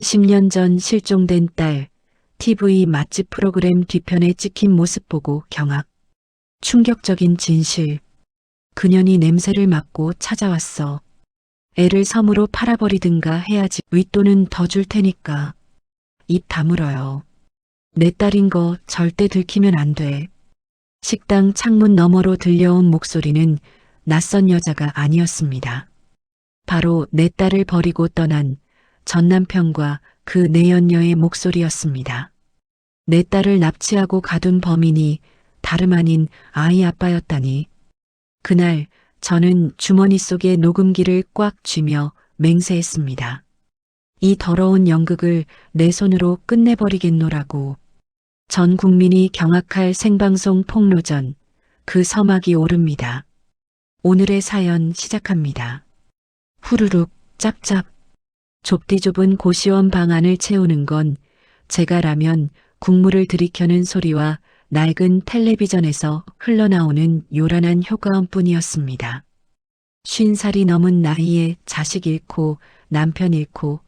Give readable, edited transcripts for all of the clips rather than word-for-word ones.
10년 전 실종된 딸, TV 맛집 프로그램 뒤편에 찍힌 모습 보고 경악. 충격적인 진실. 그년이 냄새를 맡고 찾아왔어. 애를 섬으로 팔아버리든가 해야지. 윗돈은 더 줄 테니까. 입 다물어요. 내 딸인 거 절대 들키면 안 돼. 식당 창문 너머로 들려온 목소리는 낯선 여자가 아니었습니다. 바로 내 딸을 버리고 떠난 전 남편과 그 내연녀의 목소리였습니다. 내 딸을 납치하고 가둔 범인이 다름 아닌 아이 아빠였다니. 그날 저는 주머니 속에 녹음기를 꽉 쥐며 맹세했습니다. 이 더러운 연극을 내 손으로 끝내버리겠노라고. 전 국민이 경악할 생방송 폭로전, 그 서막이 오릅니다. 오늘의 사연 시작합니다. 후루룩 짭짭. 좁디 좁은 고시원 방 안을 채우는 건 제가 라면 국물을 들이켜는 소리와 낡은 텔레비전에서 흘러나오는 요란한 효과음뿐이었습니다. 50살이 넘은 나이에 자식 잃고 남편 잃고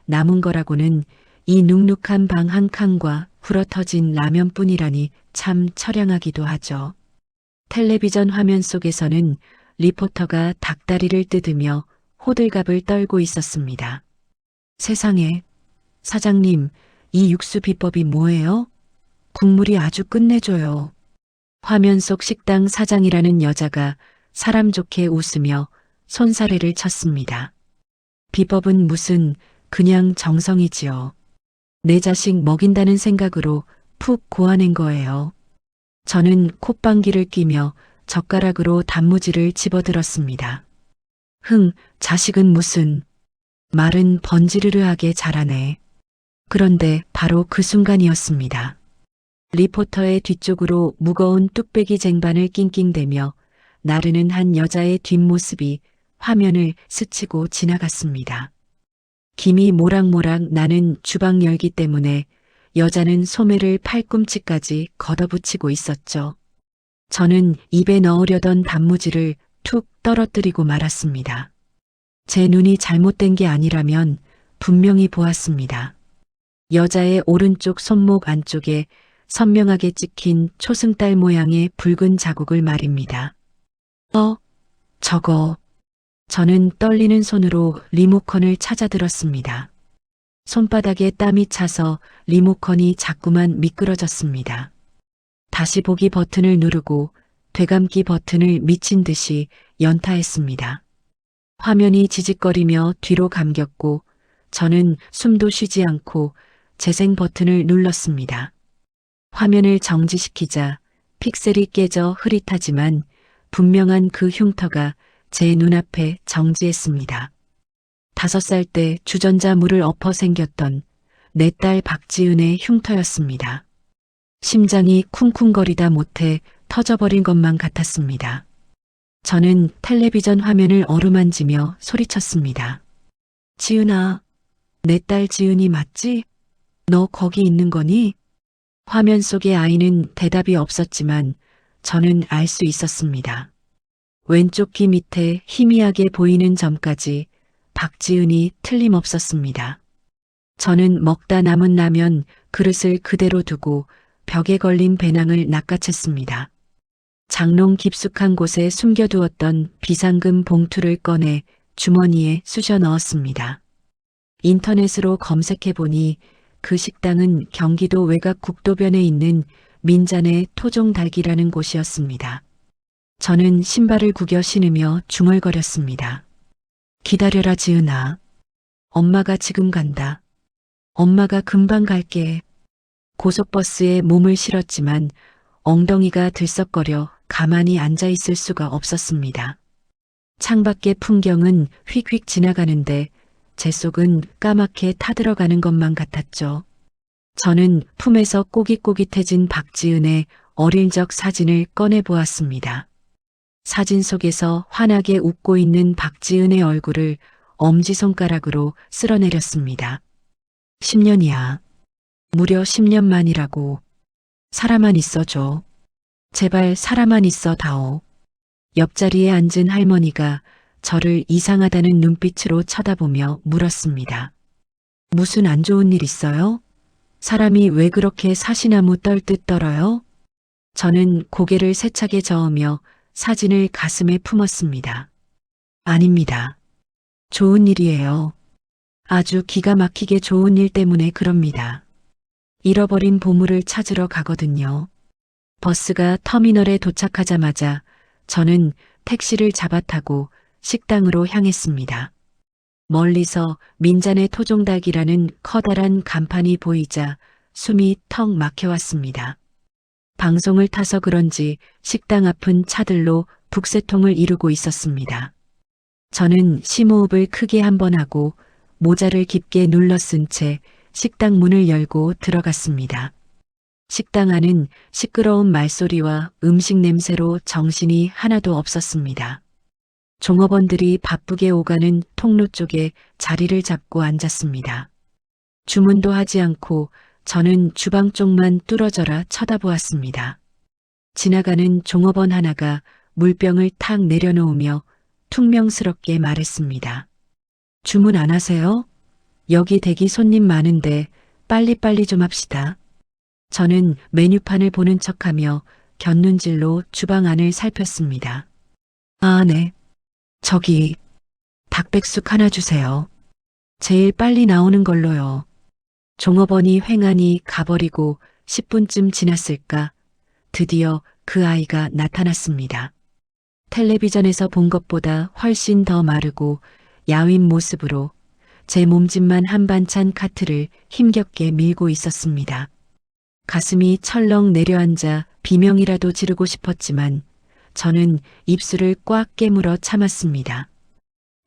남은 거라고는 이 눅눅한 방 한 칸과 불어터진 라면뿐이라니 참 처량하기도 하죠. 텔레비전 화면 속에서는 리포터가 닭다리를 뜯으며 호들갑을 떨고 있었습니다. 세상에, 사장님, 이 육수 비법이 뭐예요? 국물이 아주 끝내줘요. 화면 속 식당 사장이라는 여자가 사람 좋게 웃으며 손사래를 쳤습니다. 비법은 무슨 그냥 정성이지요. 내 자식 먹인다는 생각으로 푹 고아낸 거예요. 저는 콧방귀를 뀌며 젓가락으로 단무지를 집어들었습니다. 자식은 무슨. 말은 번지르르하게 자라네. 그런데 바로 그 순간이었습니다. 리포터의 뒤쪽으로 무거운 뚝배기 쟁반을 낑낑대며 나르는 한 여자의 뒷모습이 화면을 스치고 지나갔습니다. 김이 모락모락 나는 주방 열기 때문에 여자는 소매를 팔꿈치까지 걷어붙이고 있었죠. 저는 입에 넣으려던 단무지를 툭 떨어뜨리고 말았습니다. 제 눈이 잘못된 게 아니라면 분명히 보았습니다. 여자의 오른쪽 손목 안쪽에 선명하게 찍힌 초승달 모양의 붉은 자국을 말입니다. 저거. 저는 떨리는 손으로 리모컨을 찾아들었습니다. 손바닥에 땀이 차서 리모컨이 자꾸만 미끄러졌습니다. 다시 보기 버튼을 누르고 되감기 버튼을 미친 듯이 연타했습니다. 화면이 지직거리며 뒤로 감겼고 저는 숨도 쉬지 않고 재생 버튼을 눌렀습니다. 화면을 정지시키자 픽셀이 깨져 흐릿하지만 분명한 그 흉터가 제 눈앞에 정지했습니다. 5살 때 주전자 물을 엎어 생겼던 내 딸 박지은의 흉터였습니다. 심장이 쿵쿵거리다 못해 터져버린 것만 같았습니다. 저는 텔레비전 화면을 어루만지며 소리쳤습니다. 지은아, 내 딸 지은이 맞지? 너 거기 있는 거니? 화면 속의 아이는 대답이 없었지만 저는 알 수 있었습니다. 왼쪽 귀 밑에 희미하게 보이는 점까지 박지은이 틀림없었습니다. 저는 먹다 남은 라면 그릇을 그대로 두고 벽에 걸린 배낭을 낚아챘습니다. 장롱 깊숙한 곳에 숨겨두었던 비상금 봉투를 꺼내 주머니에 쑤셔 넣었습니다. 인터넷으로 검색해보니 그 식당은 경기도 외곽 국도변에 있는 민잔의 토종닭이라는 곳이었습니다. 저는 신발을 구겨 신으며 중얼거렸습니다. 기다려라 지은아. 엄마가 지금 간다. 엄마가 금방 갈게. 고속버스에 몸을 실었지만 엉덩이가 들썩거려 가만히 앉아 있을 수가 없었습니다. 창밖의 풍경은 휙휙 지나가는데 제 속은 까맣게 타들어가는 것만 같았죠. 저는 품에서 꼬깃꼬깃해진 박지은의 어릴 적 사진을 꺼내보았습니다. 사진 속에서 환하게 웃고 있는 박지은의 얼굴을 엄지손가락으로 쓸어내렸습니다. 10년이야. 무려 10년 만이라고. 살아만 있어줘. 제발 살아만 있어 다오. 옆자리에 앉은 할머니가 저를 이상하다는 눈빛으로 쳐다보며 물었습니다. 무슨 안 좋은 일 있어요? 사람이 왜 그렇게 사시나무 떨듯 떨어요? 저는 고개를 세차게 저으며 사진을 가슴에 품었습니다. 아닙니다. 좋은 일이에요. 아주 기가 막히게 좋은 일 때문에 그럽니다. 잃어버린 보물을 찾으러 가거든요. 버스가 터미널에 도착하자마자 저는 택시를 잡아타고 식당으로 향했습니다. 멀리서 민잔의 토종닭이라는 커다란 간판이 보이자 숨이 턱 막혀왔습니다. 방송을 타서 그런지 식당 앞은 차들로 북새통을 이루고 있었습니다. 저는 심호흡을 크게 한 번 하고 모자를 깊게 눌러 쓴 채 식당 문을 열고 들어갔습니다. 식당 안은 시끄러운 말소리와 음식 냄새로 정신이 하나도 없었습니다. 종업원들이 바쁘게 오가는 통로 쪽에 자리를 잡고 앉았습니다. 주문도 하지 않고 저는 주방 쪽만 뚫어져라 쳐다보았습니다. 지나가는 종업원 하나가 물병을 탁 내려놓으며 퉁명스럽게 말했습니다. 주문 안 하세요? 여기 대기 손님 많은데 빨리빨리 좀 합시다. 저는 메뉴판을 보는 척하며 곁눈질로 주방 안을 살폈습니다. 아, 네. 저기 닭백숙 하나 주세요. 제일 빨리 나오는 걸로요. 종업원이 횡하니 가버리고 10분쯤 지났을까 드디어 그 아이가 나타났습니다. 텔레비전에서 본 것보다 훨씬 더 마르고 야윈 모습으로 제 몸집만 한 반찬 카트를 힘겹게 밀고 있었습니다. 가슴이 철렁 내려앉아 비명이라도 지르고 싶었지만 저는 입술을 꽉 깨물어 참았습니다.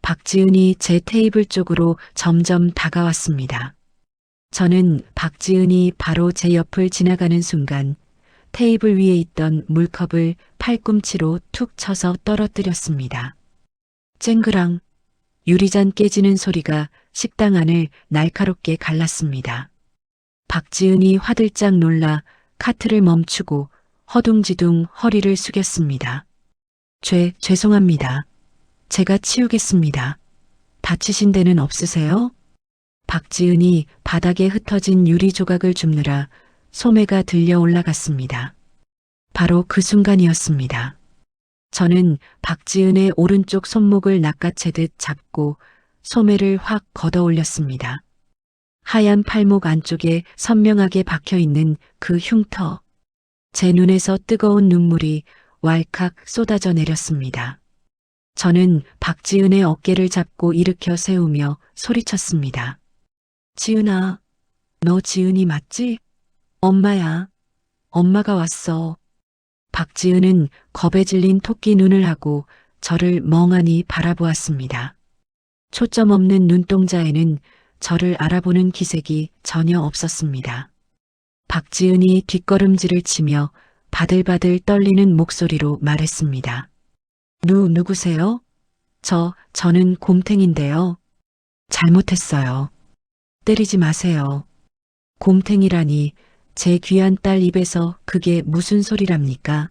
박지은이 제 테이블 쪽으로 점점 다가왔습니다. 저는 박지은이 바로 제 옆을 지나가는 순간 테이블 위에 있던 물컵을 팔꿈치로 툭 쳐서 떨어뜨렸습니다. 쨍그랑 유리잔 깨지는 소리가 식당 안을 날카롭게 갈랐습니다. 박지은이 화들짝 놀라 카트를 멈추고 허둥지둥 허리를 숙였습니다. 죄송합니다. 제가 치우겠습니다. 다치신 데는 없으세요? 박지은이 바닥에 흩어진 유리 조각을 줍느라 소매가 들려 올라갔습니다. 바로 그 순간이었습니다. 저는 박지은의 오른쪽 손목을 낚아채듯 잡고 소매를 확 걷어 올렸습니다. 하얀 팔목 안쪽에 선명하게 박혀있는 그 흉터. 제 눈에서 뜨거운 눈물이 왈칵 쏟아져 내렸습니다. 저는 박지은의 어깨를 잡고 일으켜 세우며 소리쳤습니다. 지은아, 너 지은이 맞지? 엄마야. 엄마가 왔어. 박지은은 겁에 질린 토끼 눈을 하고 저를 멍하니 바라보았습니다. 초점 없는 눈동자에는 저를 알아보는 기색이 전혀 없었습니다. 박지은이 뒷걸음질을 치며 바들바들 떨리는 목소리로 말했습니다. 누구세요? 저는 곰탱인데요. 잘못했어요. 때리지 마세요. 곰탱이라니 제 귀한 딸 입에서 그게 무슨 소리랍니까?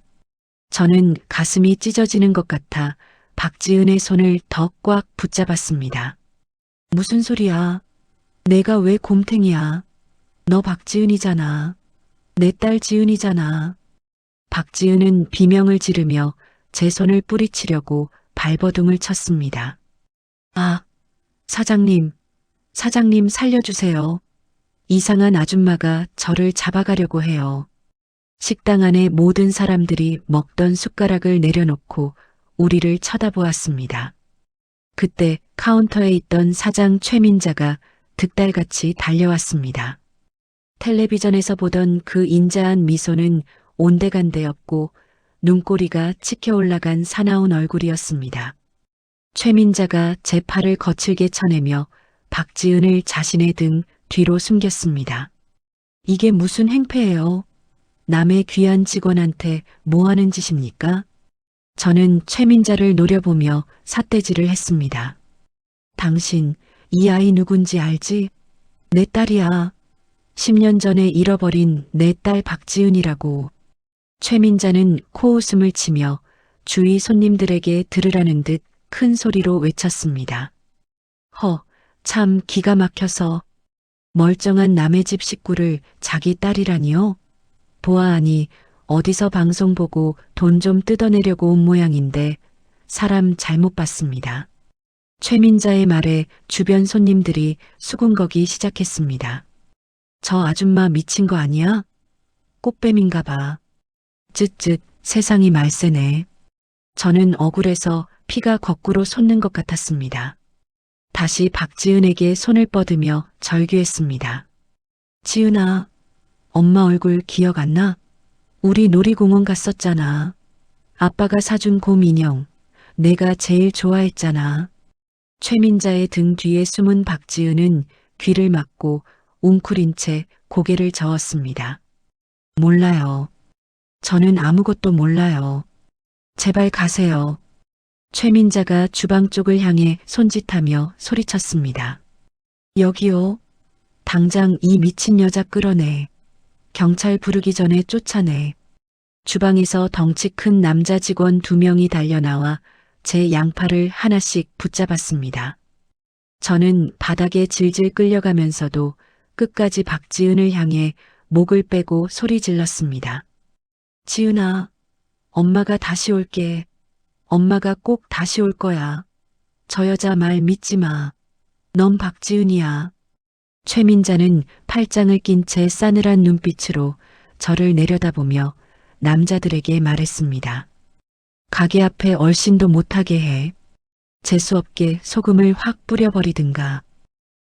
저는 가슴이 찢어지는 것 같아 박지은의 손을 더 꽉 붙잡았습니다. 무슨 소리야? 내가 왜 곰탱이야? 너 박지은이잖아. 내 딸 지은이잖아. 박지은은 비명을 지르며 제 손을 뿌리치려고 발버둥을 쳤습니다. 아, 사장님 살려주세요. 이상한 아줌마가 저를 잡아가려고 해요. 식당 안의 모든 사람들이 먹던 숟가락을 내려놓고 우리를 쳐다보았습니다. 그때 카운터에 있던 사장 최민자가 득달같이 달려왔습니다. 텔레비전에서 보던 그 인자한 미소는 온데간데였고 눈꼬리가 치켜 올라간 사나운 얼굴이었습니다. 최민자가 제 팔을 거칠게 쳐내며 박지은을 자신의 등 뒤로 숨겼습니다. 이게 무슨 행패예요? 남의 귀한 직원한테 뭐 하는 짓입니까? 저는 최민자를 노려보며 삿대질을 했습니다. 당신, 이 아이 누군지 알지? 내 딸이야. 10년 전에 잃어버린 내 딸 박지은이라고. 최민자는 코웃음을 치며 주위 손님들에게 들으라는 듯 큰 소리로 외쳤습니다. 참 기가 막혀서 멀쩡한 남의 집 식구를 자기 딸이라니요? 보아하니 어디서 방송 보고 돈 좀 뜯어내려고 온 모양인데 사람 잘못 봤습니다. 최민자의 말에 주변 손님들이 수군거기 시작했습니다. 저 아줌마 미친 거 아니야? 꽃뱀인가 봐. 쯧쯧 세상이 말세네. 저는 억울해서 피가 거꾸로 솟는 것 같았습니다. 다시 박지은에게 손을 뻗으며 절규했습니다. 지은아, 엄마 얼굴 기억 안 나? 우리 놀이공원 갔었잖아. 아빠가 사준 곰 인형, 내가 제일 좋아했잖아. 최민자의 등 뒤에 숨은 박지은은 귀를 막고 웅크린 채 고개를 저었습니다. 몰라요. 저는 아무것도 몰라요. 제발 가세요. 최민자가 주방 쪽을 향해 손짓하며 소리쳤습니다. 여기요. 당장 이 미친 여자 끌어내. 경찰 부르기 전에 쫓아내. 주방에서 덩치 큰 남자 직원 2명이 달려나와 제 양팔을 하나씩 붙잡았습니다. 저는 바닥에 질질 끌려가면서도 끝까지 박지은을 향해 목을 빼고 소리 질렀습니다. 지은아, 엄마가 다시 올게. 엄마가 꼭 다시 올 거야. 저 여자 말 믿지 마. 넌 박지은이야. 최민자는 팔짱을 낀 채 싸늘한 눈빛으로 저를 내려다보며 남자들에게 말했습니다. 가게 앞에 얼씬도 못하게 해. 재수없게 소금을 확 뿌려버리든가.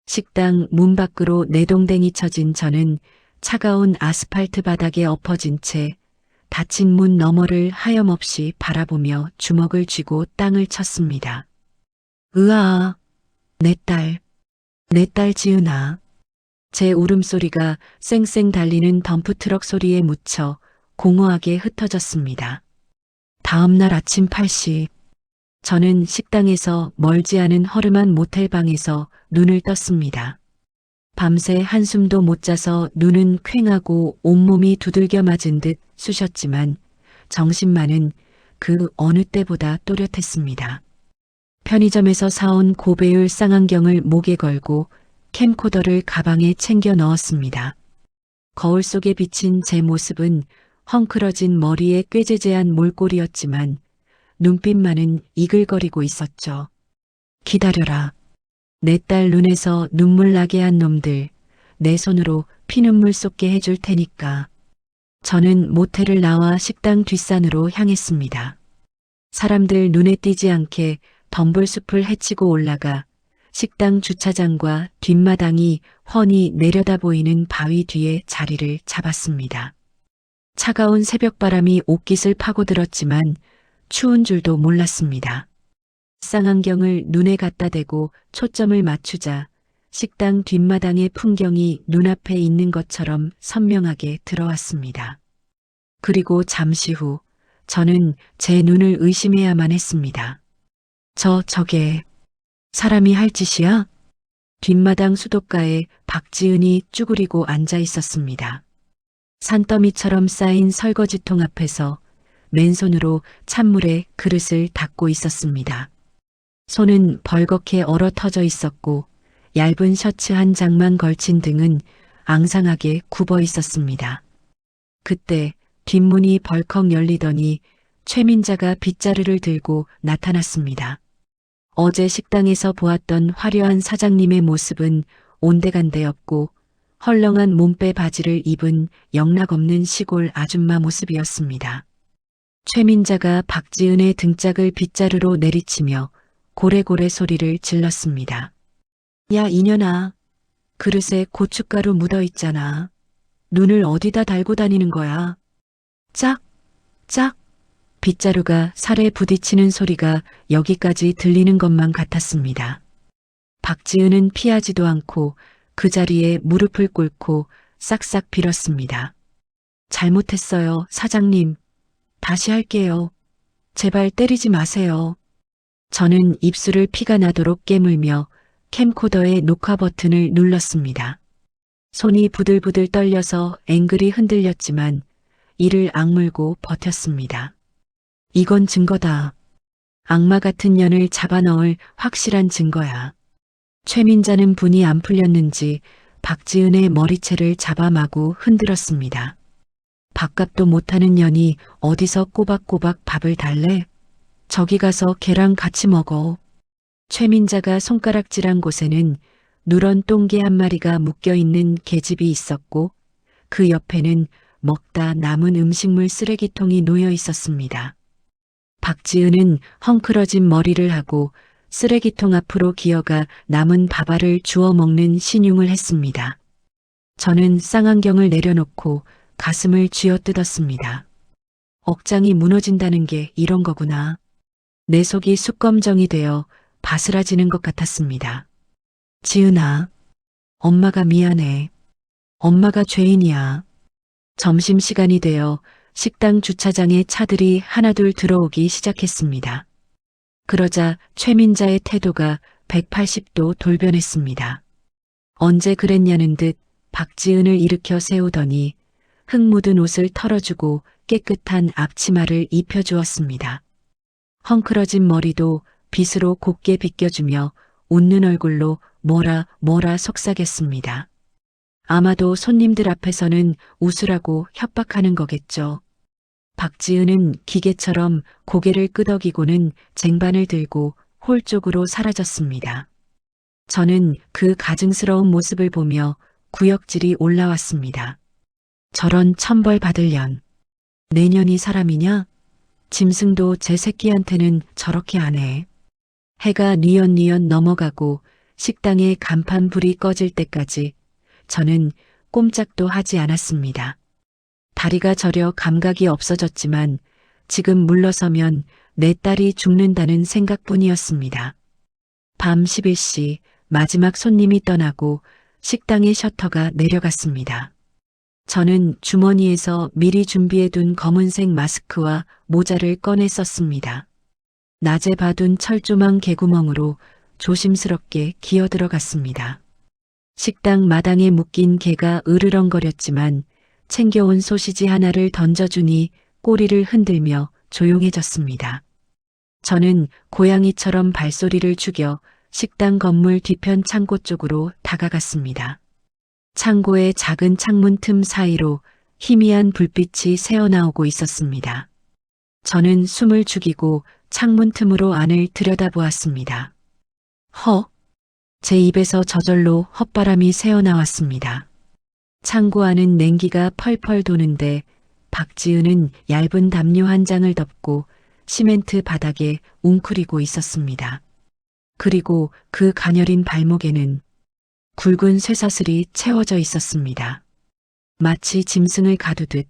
식당 문 밖으로 내동댕이 쳐진 저는 차가운 아스팔트 바닥에 엎어진 채 닫힌 문 너머를 하염없이 바라보며 주먹을 쥐고 땅을 쳤습니다. 으아, 내 딸 지은아. 제 울음소리가 쌩쌩 달리는 덤프트럭 소리에 묻혀 공허하게 흩어졌습니다. 다음 날 아침 8시, 저는 식당에서 멀지 않은 허름한 모텔방에서 눈을 떴습니다. 밤새 한숨도 못 자서 눈은 퀭하고 온몸이 두들겨 맞은 듯 쑤셨지만 정신만은 그 어느 때보다 또렷했습니다. 편의점에서 사온 고배율 쌍안경을 목에 걸고 캠코더를 가방에 챙겨 넣었습니다. 거울 속에 비친 제 모습은 헝클어진 머리에 꾀재재한 몰골이었지만 눈빛만은 이글거리고 있었죠. 기다려라. 내 딸 눈에서 눈물 나게 한 놈들, 내 손으로 피눈물 쏟게 해줄 테니까. 저는 모텔을 나와 식당 뒷산으로 향했습니다. 사람들 눈에 띄지 않게 덤불숲을 헤치고 올라가 식당 주차장과 뒷마당이 훤히 내려다 보이는 바위 뒤에 자리를 잡았습니다. 차가운 새벽바람이 옷깃을 파고들었지만 추운 줄도 몰랐습니다. 쌍안경을 눈에 갖다 대고 초점을 맞추자 식당 뒷마당의 풍경이 눈앞에 있는 것처럼 선명하게 들어왔습니다. 그리고 잠시 후 저는 제 눈을 의심해야만 했습니다. 저게 사람이 할 짓이야? 뒷마당 수도가에 박지은이 쭈그리고 앉아 있었습니다. 산더미처럼 쌓인 설거지통 앞에서 맨손으로 찬물에 그릇을 닦고 있었습니다. 손은 벌겋게 얼어 터져 있었고 얇은 셔츠 한 장만 걸친 등은 앙상하게 굽어 있었습니다. 그때 뒷문이 벌컥 열리더니 최민자가 빗자루를 들고 나타났습니다. 어제 식당에서 보았던 화려한 사장님의 모습은 온데간데 없고 헐렁한 몸빼 바지를 입은 영락없는 시골 아줌마 모습이었습니다. 최민자가 박지은의 등짝을 빗자루로 내리치며 고래고래 소리를 질렀습니다. 야 이년아, 그릇에 고춧가루 묻어 있잖아. 눈을 어디다 달고 다니는 거야? 짝, 짝. 빗자루가 살에 부딪히는 소리가 여기까지 들리는 것만 같았습니다. 박지은은 피하지도 않고 그 자리에 무릎을 꿇고 싹싹 빌었습니다. 잘못했어요, 사장님. 다시 할게요. 제발 때리지 마세요. 저는 입술을 피가 나도록 깨물며 캠코더의 녹화 버튼을 눌렀습니다. 손이 부들부들 떨려서 앵글이 흔들렸지만 이를 악물고 버텼습니다. 이건 증거다. 악마 같은 년을 잡아넣을 확실한 증거야. 최민자는 분이 안 풀렸는지 박지은의 머리채를 잡아마구 흔들었습니다. 밥값도 못하는 년이 어디서 꼬박꼬박 밥을 달래? 저기 가서 걔랑 같이 먹어. 최민자가 손가락질한 곳에는 누런 똥개 한 마리가 묶여있는 계집이 있었고 그 옆에는 먹다 남은 음식물 쓰레기통이 놓여 있었습니다. 박지은은 헝클어진 머리를 하고 쓰레기통 앞으로 기어가 남은 밥알을 주워 먹는 신용을 했습니다. 저는 쌍안경을 내려놓고 가슴을 쥐어뜯었습니다. 억장이 무너진다는 게 이런 거구나. 내 속이 숯검정이 되어 바스라지는 것 같았습니다. 지은아, 엄마가 미안해. 엄마가 죄인이야. 점심시간이 되어 식당 주차장에 차들이 하나둘 들어오기 시작했습니다. 그러자 최민자의 태도가 180도 돌변했습니다. 언제 그랬냐는 듯 박지은을 일으켜 세우더니 흙 묻은 옷을 털어주고 깨끗한 앞치마를 입혀주었습니다. 헝클어진 머리도 빗으로 곱게 빗겨주며 웃는 얼굴로 뭐라 속삭였습니다. 아마도 손님들 앞에서는 웃으라고 협박하는 거겠죠. 박지은은 기계처럼 고개를 끄덕이고는 쟁반을 들고 홀 쪽으로 사라졌습니다. 저는 그 가증스러운 모습을 보며 구역질이 올라왔습니다. 저런 천벌 받을 년. 내년이 사람이냐? 짐승도 제 새끼한테는 저렇게 안 해. 해가 뉘엿뉘엿 넘어가고 식당의 간판 불이 꺼질 때까지 저는 꼼짝도 하지 않았습니다. 다리가 저려 감각이 없어졌지만 지금 물러서면 내 딸이 죽는다는 생각뿐이었습니다. 밤 11시 마지막 손님이 떠나고 식당의 셔터가 내려갔습니다. 저는 주머니에서 미리 준비해둔 검은색 마스크와 모자를 꺼내 썼습니다. 낮에 봐둔 철조망 개구멍으로 조심스럽게 기어들어갔습니다. 식당 마당에 묶인 개가 으르렁거렸지만 챙겨온 소시지 하나를 던져주니 꼬리를 흔들며 조용해졌습니다. 저는 고양이처럼 발소리를 죽여 식당 건물 뒤편 창고 쪽으로 다가갔습니다. 창고의 작은 창문 틈 사이로 희미한 불빛이 새어나오고 있었습니다. 저는 숨을 죽이고 창문 틈으로 안을 들여다보았습니다. 제 입에서 저절로 헛바람이 새어나왔습니다. 창고 안은 냉기가 펄펄 도는데 박지은은 얇은 담요 한 장을 덮고 시멘트 바닥에 웅크리고 있었습니다. 그리고 그 가녀린 발목에는 굵은 쇠사슬이 채워져 있었습니다. 마치 짐승을 가두듯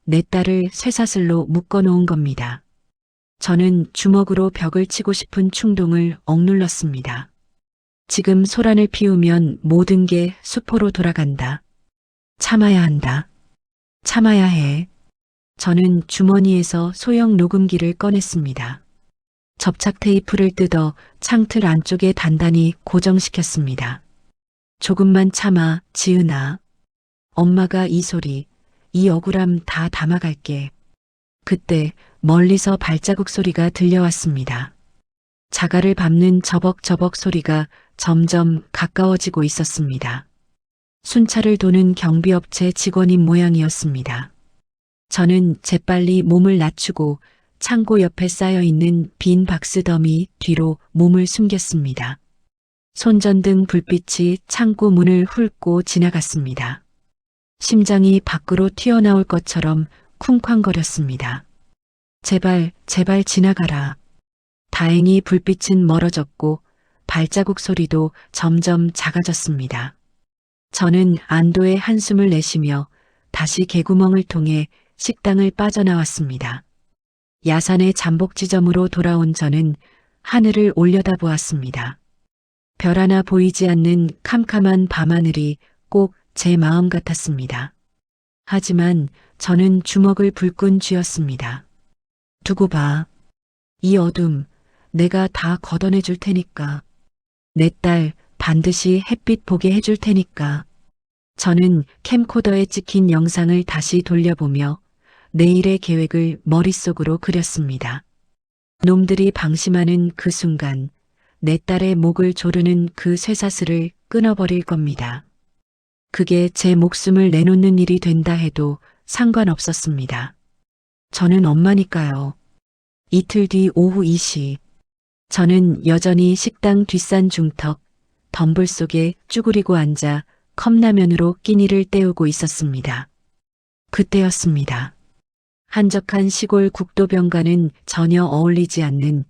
내 딸을 쇠사슬로 묶어놓은 겁니다. 저는 주먹으로 벽을 치고 싶은 충동을 억눌렀습니다. 지금 소란을 피우면 모든 게 수포로 돌아간다. 참아야 한다. 참아야 해. 저는 주머니에서 소형 녹음기를 꺼냈습니다. 접착 테이프를 뜯어 창틀 안쪽에 단단히 고정시켰습니다. 조금만 참아, 지은아. 엄마가 이 소리, 이 억울함 다 담아갈게. 그때 멀리서 발자국 소리가 들려왔습니다. 자갈을 밟는 저벅저벅 소리가 점점 가까워지고 있었습니다. 순찰을 도는 경비업체 직원인 모양이었습니다. 저는 재빨리 몸을 낮추고 창고 옆에 쌓여있는 빈 박스 더미 뒤로 몸을 숨겼습니다. 손전등 불빛이 창고 문을 훑고 지나갔습니다. 심장이 밖으로 튀어나올 것처럼 쿵쾅거렸습니다. 제발 지나가라. 다행히 불빛은 멀어졌고 발자국 소리도 점점 작아졌습니다. 저는 안도의 한숨을 내쉬며 다시 개구멍을 통해 식당을 빠져나왔습니다. 야산의 잠복 지점으로 돌아온 저는 하늘을 올려다보았습니다. 별 하나 보이지 않는 캄캄한 밤하늘이 꼭 제 마음 같았습니다. 하지만 저는 주먹을 불끈 쥐었습니다. 두고 봐. 이 어둠 내가 다 걷어내 줄 테니까. 내 딸 반드시 햇빛 보게 해줄 테니까. 저는 캠코더에 찍힌 영상을 다시 돌려보며 내일의 계획을 머릿속으로 그렸습니다. 놈들이 방심하는 그 순간 내 딸의 목을 조르는 그 쇠사슬을 끊어버릴 겁니다. 그게 제 목숨을 내놓는 일이 된다 해도 상관없었습니다. 저는 엄마니까요. 이틀 뒤 오후 2시, 저는 여전히 식당 뒷산 중턱, 덤불 속에 쭈그리고 앉아 컵라면으로 끼니를 때우고 있었습니다. 그때였습니다. 한적한 시골 국도병과는 전혀 어울리지 않는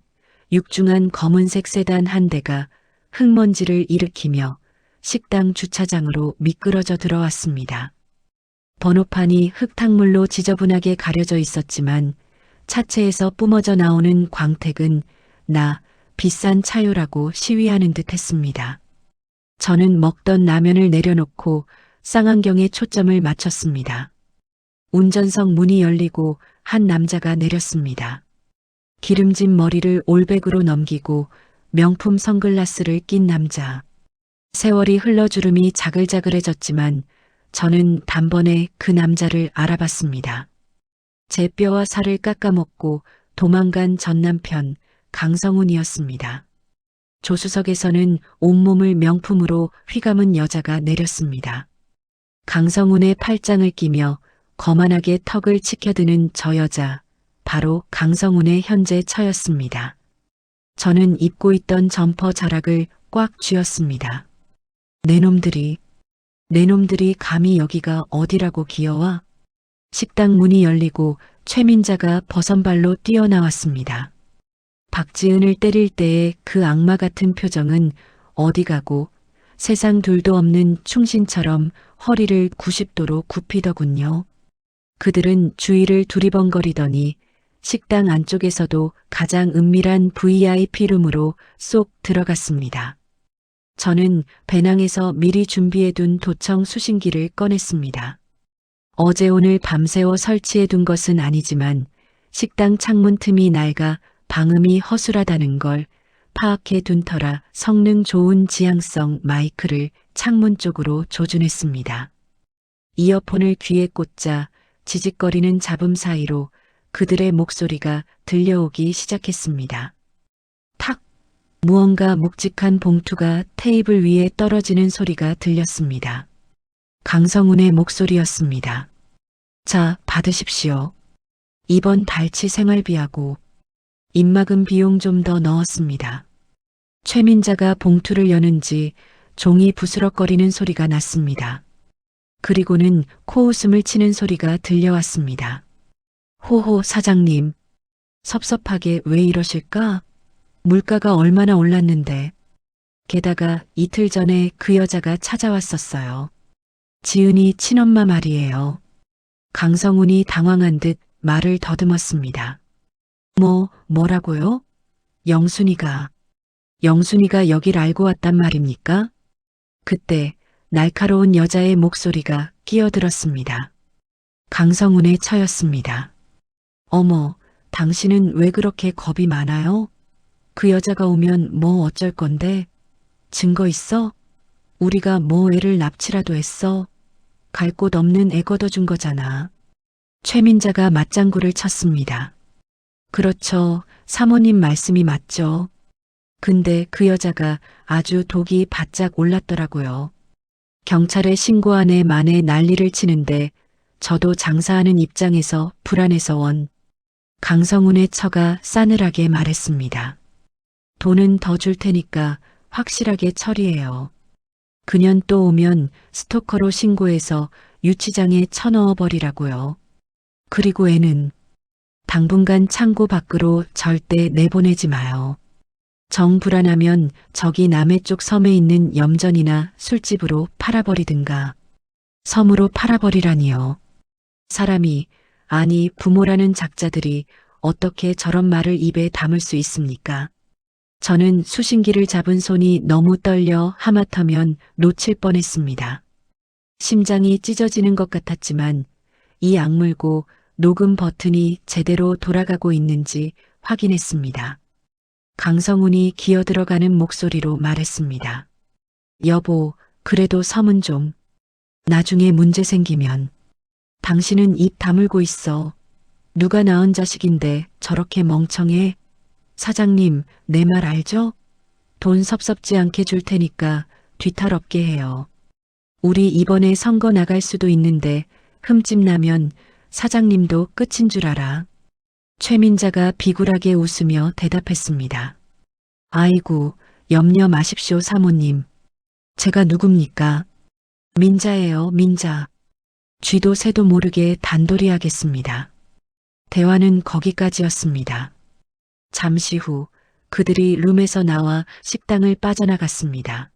육중한 검은색 세단 한 대가 흙먼지를 일으키며 식당 주차장으로 미끄러져 들어왔습니다. 번호판이 흙탕물로 지저분하게 가려져 있었지만 차체에서 뿜어져 나오는 광택은 나 비싼 차요라고 시위하는 듯 했습니다. 저는 먹던 라면을 내려놓고 쌍안경에 초점을 맞췄습니다. 운전석 문이 열리고 한 남자가 내렸습니다. 기름진 머리를 올백으로 넘기고 명품 선글라스를 낀 남자. 세월이 흘러 주름이 자글자글해졌지만 저는 단번에 그 남자를 알아봤습니다. 제 뼈와 살을 깎아먹고 도망간 전 남편 강성훈이었습니다. 조수석에서는 온몸을 명품으로 휘감은 여자가 내렸습니다. 강성훈의 팔짱을 끼며 거만하게 턱을 치켜드는 저 여자, 바로 강성훈의 현재 처였습니다. 저는 입고 있던 점퍼 자락을 꽉 쥐었습니다. 내 놈들이 감히 여기가 어디라고 기어와? 식당 문이 열리고 최민자가 버선발로 뛰어나왔습니다. 박지은을 때릴 때의 그 악마 같은 표정은 어디 가고 세상 둘도 없는 충신처럼 허리를 90도로 굽히더군요. 그들은 주위를 두리번거리더니 식당 안쪽에서도 가장 은밀한 VIP룸으로 쏙 들어갔습니다. 저는 배낭에서 미리 준비해둔 도청 수신기를 꺼냈습니다. 어제 오늘 밤새워 설치해둔 것은 아니지만 식당 창문 틈이 낡아 방음이 허술하다는 걸 파악해 둔 터라 성능 좋은 지향성 마이크를 창문 쪽으로 조준했습니다. 이어폰을 귀에 꽂자 지직거리는 잡음 사이로 그들의 목소리가 들려오기 시작했습니다. 탁! 무언가 묵직한 봉투가 테이블 위에 떨어지는 소리가 들렸습니다. 강성훈의 목소리였습니다. 자, 받으십시오. 이번 달치 생활비하고 입막음 비용 좀 더 넣었습니다. 최민자가 봉투를 여는지 종이 부스럭거리는 소리가 났습니다. 그리고는 코웃음을 치는 소리가 들려왔습니다. 호호 사장님, 섭섭하게 왜 이러실까? 물가가 얼마나 올랐는데. 게다가 이틀 전에 그 여자가 찾아왔었어요. 지은이 친엄마 말이에요. 강성훈이 당황한 듯 말을 더듬었습니다. 뭐라고요? 영순이가 여길 알고 왔단 말입니까? 그때 날카로운 여자의 목소리가 끼어들었습니다. 강성훈의 처였습니다. 어머, 당신은 왜 그렇게 겁이 많아요? 그 여자가 오면 뭐 어쩔 건데? 증거 있어? 우리가 뭐 애를 납치라도 했어? 갈 곳 없는 애 걷어준 거잖아. 최민자가 맞장구를 쳤습니다. 그렇죠. 사모님 말씀이 맞죠. 근데 그 여자가 아주 독이 바짝 올랐더라고요. 경찰에 신고한 애 만에 난리를 치는데 저도 장사하는 입장에서 불안해서 원. 강성훈의 처가 싸늘하게 말했습니다. 돈은 더 줄 테니까 확실하게 처리해요. 그년 또 오면 스토커로 신고해서 유치장에 쳐넣어버리라고요. 그리고 애는 당분간 창고 밖으로 절대 내보내지 마요. 정 불안하면 저기 남해 쪽 섬에 있는 염전이나 술집으로 팔아버리든가. 섬으로 팔아버리라니요. 사람이, 아니 부모라는 작자들이 어떻게 저런 말을 입에 담을 수 있습니까? 저는 수신기를 잡은 손이 너무 떨려 하마터면 놓칠 뻔했습니다. 심장이 찢어지는 것 같았지만 이 악물고 녹음 버튼이 제대로 돌아가고 있는지 확인했습니다. 강성훈이 기어들어가는 목소리로 말했습니다. 여보, 그래도 섬은 좀. 나중에 문제 생기면. 당신은 입 다물고 있어. 누가 낳은 자식인데 저렇게 멍청해? 사장님, 내 말 알죠? 돈 섭섭지 않게 줄 테니까 뒤탈 없게 해요. 우리 이번에 선거 나갈 수도 있는데 흠집 나면 사장님도 끝인 줄 알아. 최민자가 비굴하게 웃으며 대답했습니다. 아이고, 염려 마십시오, 사모님. 제가 누굽니까? 민자예요, 민자. 쥐도 새도 모르게 단돌이 하겠습니다. 대화는 거기까지였습니다. 잠시 후 그들이 룸에서 나와 식당을 빠져나갔습니다.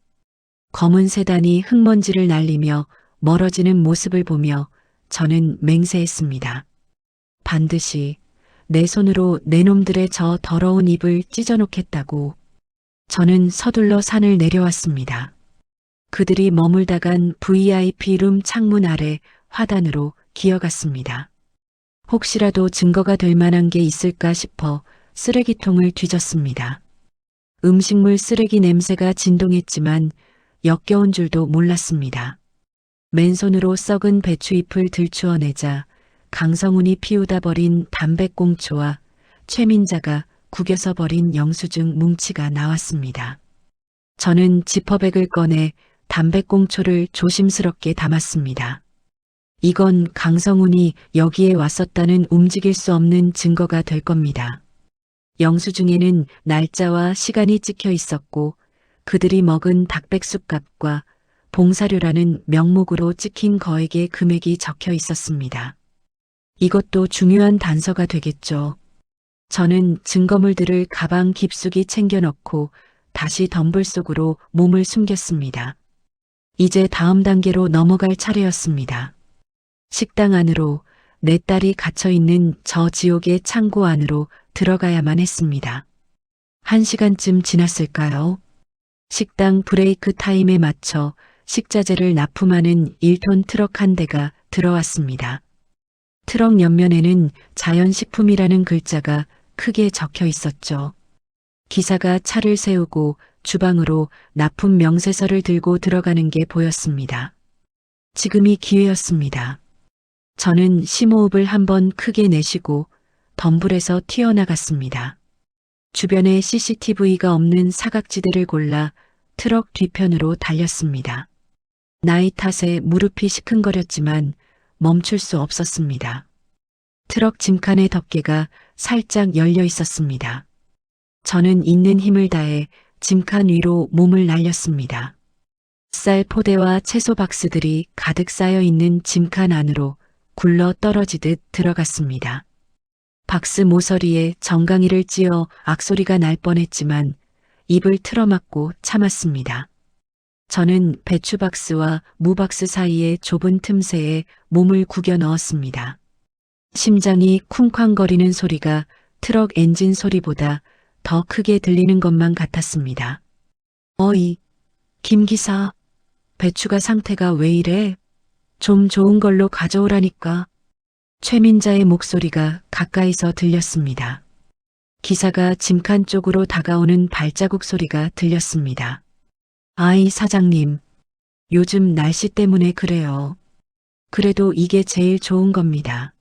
검은 세단이 흙먼지를 날리며 멀어지는 모습을 보며 저는 맹세했습니다. 반드시 내 손으로 내 놈들의 저 더러운 입을 찢어놓겠다고. 저는 서둘러 산을 내려왔습니다. 그들이 머물다간 VIP 룸 창문 아래 화단으로 기어갔습니다. 혹시라도 증거가 될 만한 게 있을까 싶어 쓰레기통을 뒤졌습니다. 음식물 쓰레기 냄새가 진동했지만 역겨운 줄도 몰랐습니다. 맨손으로 썩은 배추잎을 들추어내자 강성훈이 피우다 버린 담배꽁초와 최민자가 구겨서 버린 영수증 뭉치가 나왔습니다. 저는 지퍼백을 꺼내 담배꽁초를 조심스럽게 담았습니다. 이건 강성훈이 여기에 왔었다는 움직일 수 없는 증거가 될 겁니다. 영수증에는 날짜와 시간이 찍혀 있었고 그들이 먹은 닭백숙 값과 봉사료라는 명목으로 찍힌 거액의 금액이 적혀 있었습니다. 이것도 중요한 단서가 되겠죠. 저는 증거물들을 가방 깊숙이 챙겨 넣고 다시 덤불 속으로 몸을 숨겼습니다. 이제 다음 단계로 넘어갈 차례였습니다. 식당 안으로 내 딸이 갇혀있는 저 지옥의 창고 안으로 들어가야만 했습니다. 1시간쯤 지났을까요? 식당 브레이크 타임에 맞춰 식자재를 납품하는 1톤 트럭 한 대가 들어왔습니다. 트럭 옆면에는 자연식품이라는 글자가 크게 적혀 있었죠. 기사가 차를 세우고 주방으로 납품 명세서를 들고 들어가는 게 보였습니다. 지금이 기회였습니다. 저는 심호흡을 한번 크게 내쉬고 덤불에서 튀어나갔습니다. 주변에 CCTV가 없는 사각지대를 골라 트럭 뒤편으로 달렸습니다. 나이 탓에 무릎이 시큰거렸지만 멈출 수 없었습니다. 트럭 짐칸의 덮개가 살짝 열려 있었습니다. 저는 있는 힘을 다해 짐칸 위로 몸을 날렸습니다. 쌀 포대와 채소 박스들이 가득 쌓여 있는 짐칸 안으로 굴러 떨어지듯 들어갔습니다. 박스 모서리에 정강이를 찧어 악소리가 날 뻔했지만 입을 틀어막고 참았습니다. 저는 배추박스와 무박스 사이의 좁은 틈새에 몸을 구겨 넣었습니다. 심장이 쿵쾅거리는 소리가 트럭 엔진 소리보다 더 크게 들리는 것만 같았습니다. 어이, 김 기사, 배추가 상태가 왜 이래? 좀 좋은 걸로 가져오라니까. 최민자의 목소리가 가까이서 들렸습니다. 기사가 짐칸 쪽으로 다가오는 발자국 소리가 들렸습니다. 아이 사장님, 요즘 날씨 때문에 그래요. 그래도 이게 제일 좋은 겁니다.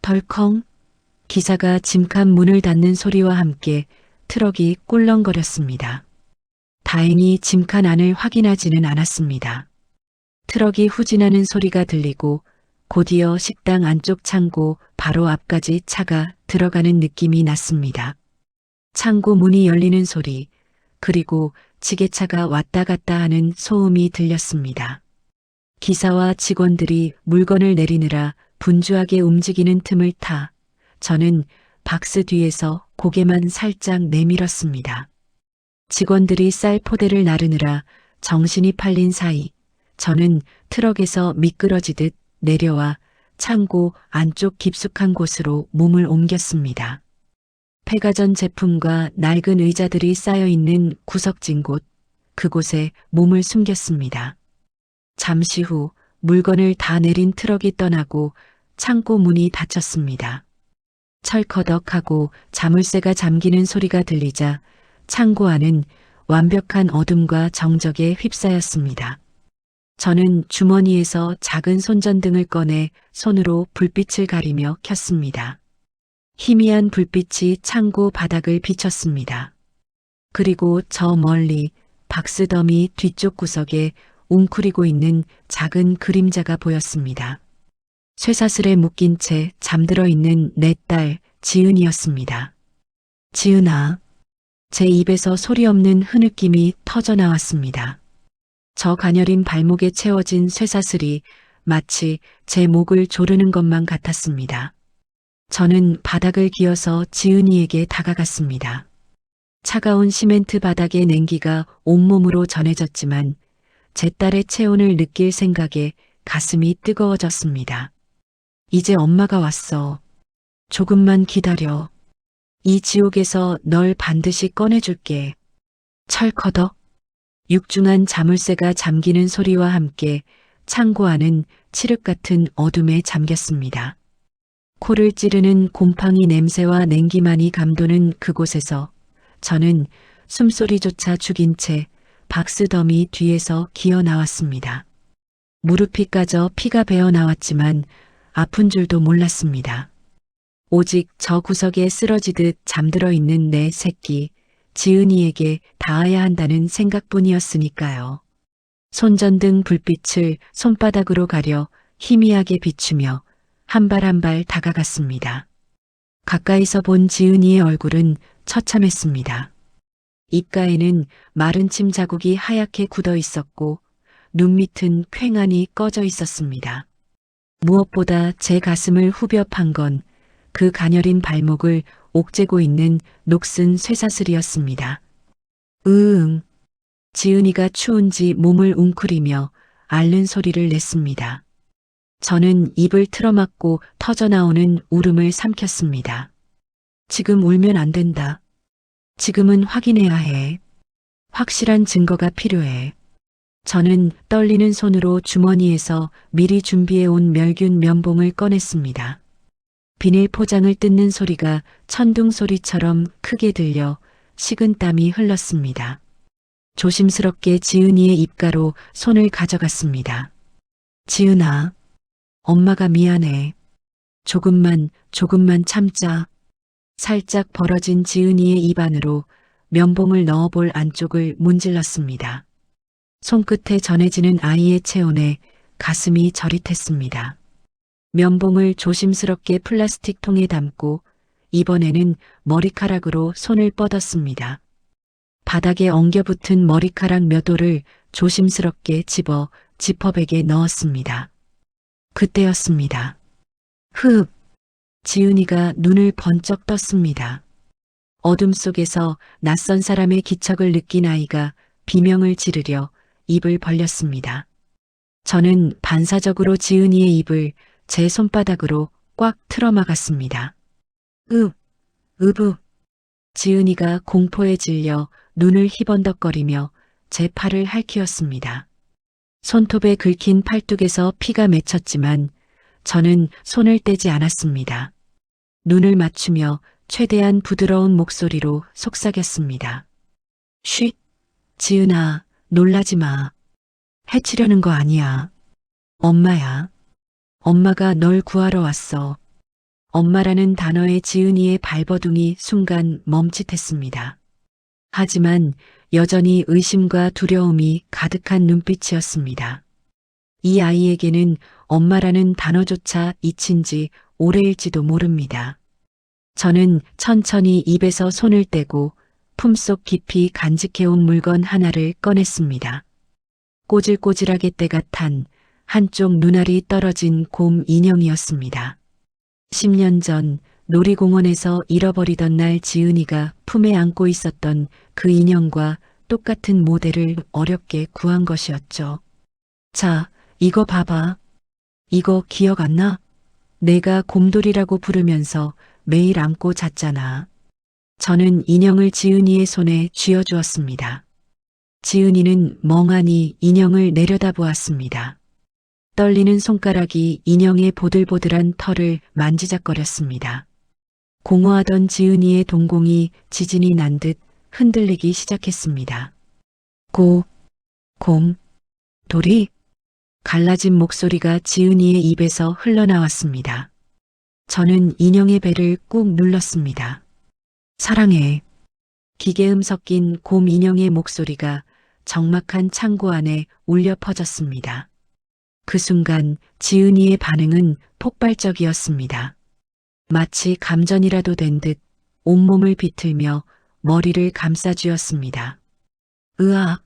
덜컹 기사가 짐칸 문을 닫는 소리와 함께 트럭이 꿀렁거렸습니다. 다행히 짐칸 안을 확인하지는 않았습니다. 트럭이 후진하는 소리가 들리고 곧이어 식당 안쪽 창고 바로 앞까지 차가 들어가는 느낌이 났습니다. 창고 문이 열리는 소리, 그리고 지게차가 왔다 갔다 하는 소음이 들렸습니다. 기사와 직원들이 물건을 내리느라 분주하게 움직이는 틈을 타 저는 박스 뒤에서 고개만 살짝 내밀었습니다. 직원들이 쌀 포대를 나르느라 정신이 팔린 사이 저는 트럭에서 미끄러지듯 내려와 창고 안쪽 깊숙한 곳으로 몸을 옮겼습니다. 폐가전 제품과 낡은 의자들이 쌓여있는 구석진 곳, 그곳에 몸을 숨겼습니다. 잠시 후 물건을 다 내린 트럭이 떠나고 창고 문이 닫혔습니다. 철커덕하고 자물쇠가 잠기는 소리가 들리자 창고 안은 완벽한 어둠과 정적에 휩싸였습니다. 저는 주머니에서 작은 손전등을 꺼내 손으로 불빛을 가리며 켰습니다. 희미한 불빛이 창고 바닥을 비쳤습니다. 그리고 저 멀리 박스 더미 뒤쪽 구석에 웅크리고 있는 작은 그림자가 보였습니다. 쇠사슬에 묶인 채 잠들어 있는 내 딸 지은이었습니다. 지은아. 제 입에서 소리 없는 흐느낌이 터져 나왔습니다. 저 가녀린 발목에 채워진 쇠사슬이 마치 제 목을 조르는 것만 같았습니다. 저는 바닥을 기어서 지은이에게 다가갔습니다. 차가운 시멘트 바닥의 냉기가 온몸으로 전해졌지만 제 딸의 체온을 느낄 생각에 가슴이 뜨거워졌습니다. 이제 엄마가 왔어. 조금만 기다려. 이 지옥에서 널 반드시 꺼내줄게. 철커덕. 육중한 자물쇠가 잠기는 소리와 함께 창고 안은 칠흑 같은 어둠에 잠겼습니다. 코를 찌르는 곰팡이 냄새와 냉기만이 감도는 그곳에서 저는 숨소리조차 죽인 채 박스더미 뒤에서 기어 나왔습니다. 무릎이 까져 피가 배어 나왔지만 아픈 줄도 몰랐습니다. 오직 저 구석에 쓰러지듯 잠들어 있는 내 새끼, 지은이에게 닿아야 한다는 생각뿐이었으니까요. 손전등 불빛을 손바닥으로 가려 희미하게 비추며 한 발 한 발 다가갔습니다. 가까이서 본 지은이의 얼굴은 처참했습니다. 입가에는 마른 침 자국이 하얗게 굳어 있었고 눈 밑은 퀭하니 꺼져 있었습니다. 무엇보다 제 가슴을 후벼 판 건 그 가녀린 발목을 옥죄고 있는 녹슨 쇠사슬이었습니다. 으응. 지은이가 추운지 몸을 웅크리며 앓는 소리를 냈습니다. 저는 입을 틀어막고 터져나오는 울음을 삼켰습니다. 지금 울면 안 된다. 지금은 확인해야 해. 확실한 증거가 필요해. 저는 떨리는 손으로 주머니에서 미리 준비해온 멸균 면봉을 꺼냈습니다. 비닐 포장을 뜯는 소리가 천둥 소리처럼 크게 들려 식은땀이 흘렀습니다. 조심스럽게 지은이의 입가로 손을 가져갔습니다. 지은아, 엄마가 미안해. 조금만 참자. 살짝 벌어진 지은이의 입 안으로 면봉을 넣어볼 안쪽을 문질렀습니다. 손끝에 전해지는 아이의 체온에 가슴이 저릿했습니다. 면봉을 조심스럽게 플라스틱 통에 담고 이번에는 머리카락으로 손을 뻗었습니다. 바닥에 엉겨붙은 머리카락 몇 올을 조심스럽게 집어 지퍼백에 넣었습니다. 그때였습니다. 흡! 지은이가 눈을 번쩍 떴습니다. 어둠 속에서 낯선 사람의 기척을 느낀 아이가 비명을 지르려 입을 벌렸습니다. 저는 반사적으로 지은이의 입을 제 손바닥으로 꽉 틀어막았습니다. 으브. 지은이가 공포에 질려 눈을 희번덕거리며 제 팔을 핥히었습니다. 손톱에 긁힌 팔뚝에서 피가 맺혔지만 저는 손을 떼지 않았습니다. 눈을 맞추며 최대한 부드러운 목소리로 속삭였습니다. 쉿! 지은아, 놀라지 마. 해치려는 거 아니야. 엄마야. 엄마가 널 구하러 왔어. 엄마라는 단어에 지은이의 발버둥이 순간 멈칫했습니다. 하지만 여전히 의심과 두려움이 가득한 눈빛이었습니다. 이 아이에게는 엄마라는 단어조차 잊힌 지 오래일지도 모릅니다. 저는 천천히 입에서 손을 떼고 품속 깊이 간직해온 물건 하나를 꺼냈습니다. 꼬질꼬질하게 때가 탄 한쪽 눈알이 떨어진 곰 인형이었습니다. 10년 전 놀이공원에서 잃어버리던 날 지은이가 품에 안고 있었던 그 인형과 똑같은 모델을 어렵게 구한 것이었죠. 자, 이거 봐봐. 이거 기억 안 나? 내가 곰돌이라고 부르면서 매일 안고 잤잖아. 저는 인형을 지은이의 손에 쥐어주었습니다. 지은이는 멍하니 인형을 내려다보았습니다. 떨리는 손가락이 인형의 보들보들한 털을 만지작거렸습니다. 공허하던 지은이의 동공이 지진이 난 듯 흔들리기 시작했습니다. 돌이? 갈라진 목소리가 지은이의 입에서 흘러나왔습니다. 저는 인형의 배를 꾹 눌렀습니다. 사랑해. 기계음 섞인 곰 인형의 목소리가 적막한 창고 안에 울려 퍼졌습니다. 그 순간 지은이의 반응은 폭발적이었습니다. 마치 감전이라도 된 듯 온몸을 비틀며 머리를 감싸쥐었습니다. 으악,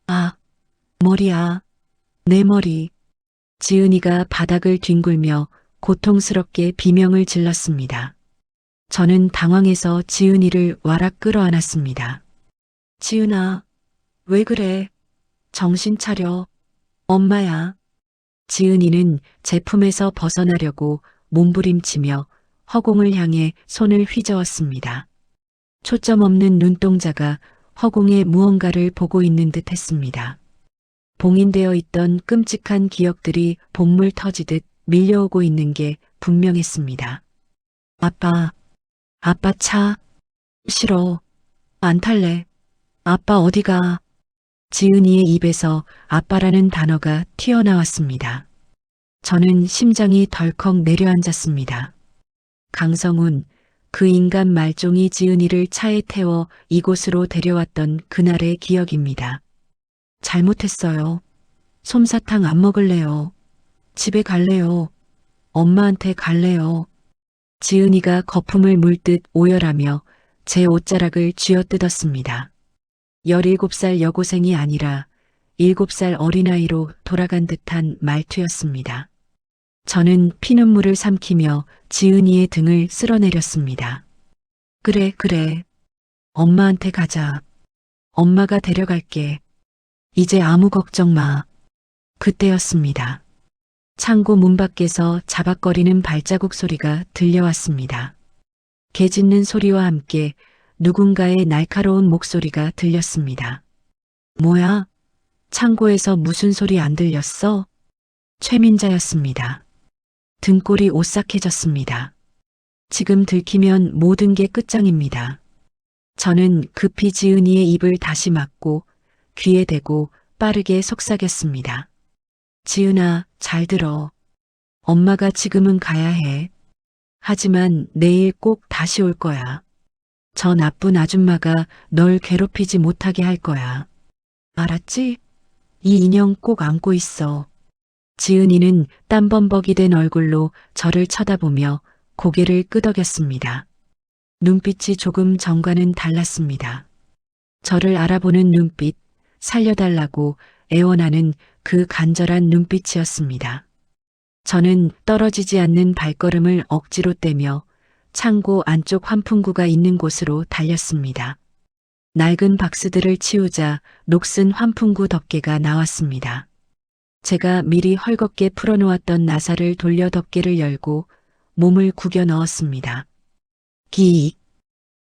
아, 머리야, 내 머리. 지은이가 바닥을 뒹굴며 고통스럽게 비명을 질렀습니다. 저는 당황해서 지은이를 와락 끌어안았습니다. 지은아, 왜 그래? 정신 차려. 엄마야. 지은이는 제 품에서 벗어나려고 몸부림치며 허공을 향해 손을 휘저었습니다. 초점 없는 눈동자가 허공에 무언가를 보고 있는 듯 했습니다. 봉인되어 있던 끔찍한 기억들이 복물 터지듯 밀려오고 있는 게 분명했습니다. 아빠 차. 싫어. 안 탈래. 아빠 어디가? 지은이의 입에서 아빠라는 단어가 튀어나왔습니다. 저는 심장이 덜컥 내려앉았습니다. 강성훈, 그 인간 말종이 지은이를 차에 태워 이곳으로 데려왔던 그날의 기억입니다. 잘못했어요. 솜사탕 안 먹을래요. 집에 갈래요. 엄마한테 갈래요. 지은이가 거품을 물듯 오열하며 제 옷자락을 쥐어뜯었습니다. 17살 여고생이 아니라 7살 어린아이로 돌아간 듯한 말투였습니다. 저는 피눈물을 삼키며 지은이의 등을 쓸어내렸습니다. 그래. 엄마한테 가자. 엄마가 데려갈게. 이제 아무 걱정 마. 그때였습니다. 창고 문 밖에서 자박거리는 발자국 소리가 들려왔습니다. 개 짖는 소리와 함께 누군가의 날카로운 목소리가 들렸습니다. 뭐야? 창고에서 무슨 소리 안 들렸어? 최민자였습니다. 등골이 오싹해졌습니다. 지금 들키면 모든 게 끝장입니다. 저는 급히 지은이의 입을 다시 막고 귀에 대고 빠르게 속삭였습니다. 지은아, 잘 들어. 엄마가 지금은 가야 해. 하지만 내일 꼭 다시 올 거야. 저 나쁜 아줌마가 널 괴롭히지 못하게 할 거야. 알았지? 이 인형 꼭 안고 있어. 지은이는 땀범벅이 된 얼굴로 저를 쳐다보며 고개를 끄덕였습니다. 눈빛이 조금 전과는 달랐습니다. 저를 알아보는 눈빛, 살려달라고 애원하는 그 간절한 눈빛이었습니다. 저는 떨어지지 않는 발걸음을 억지로 떼며 창고 안쪽 환풍구가 있는 곳으로 달렸습니다. 낡은 박스들을 치우자 녹슨 환풍구 덮개가 나왔습니다. 제가 미리 헐겁게 풀어놓았던 나사를 돌려 덮개를 열고 몸을 구겨 넣었습니다. 기익.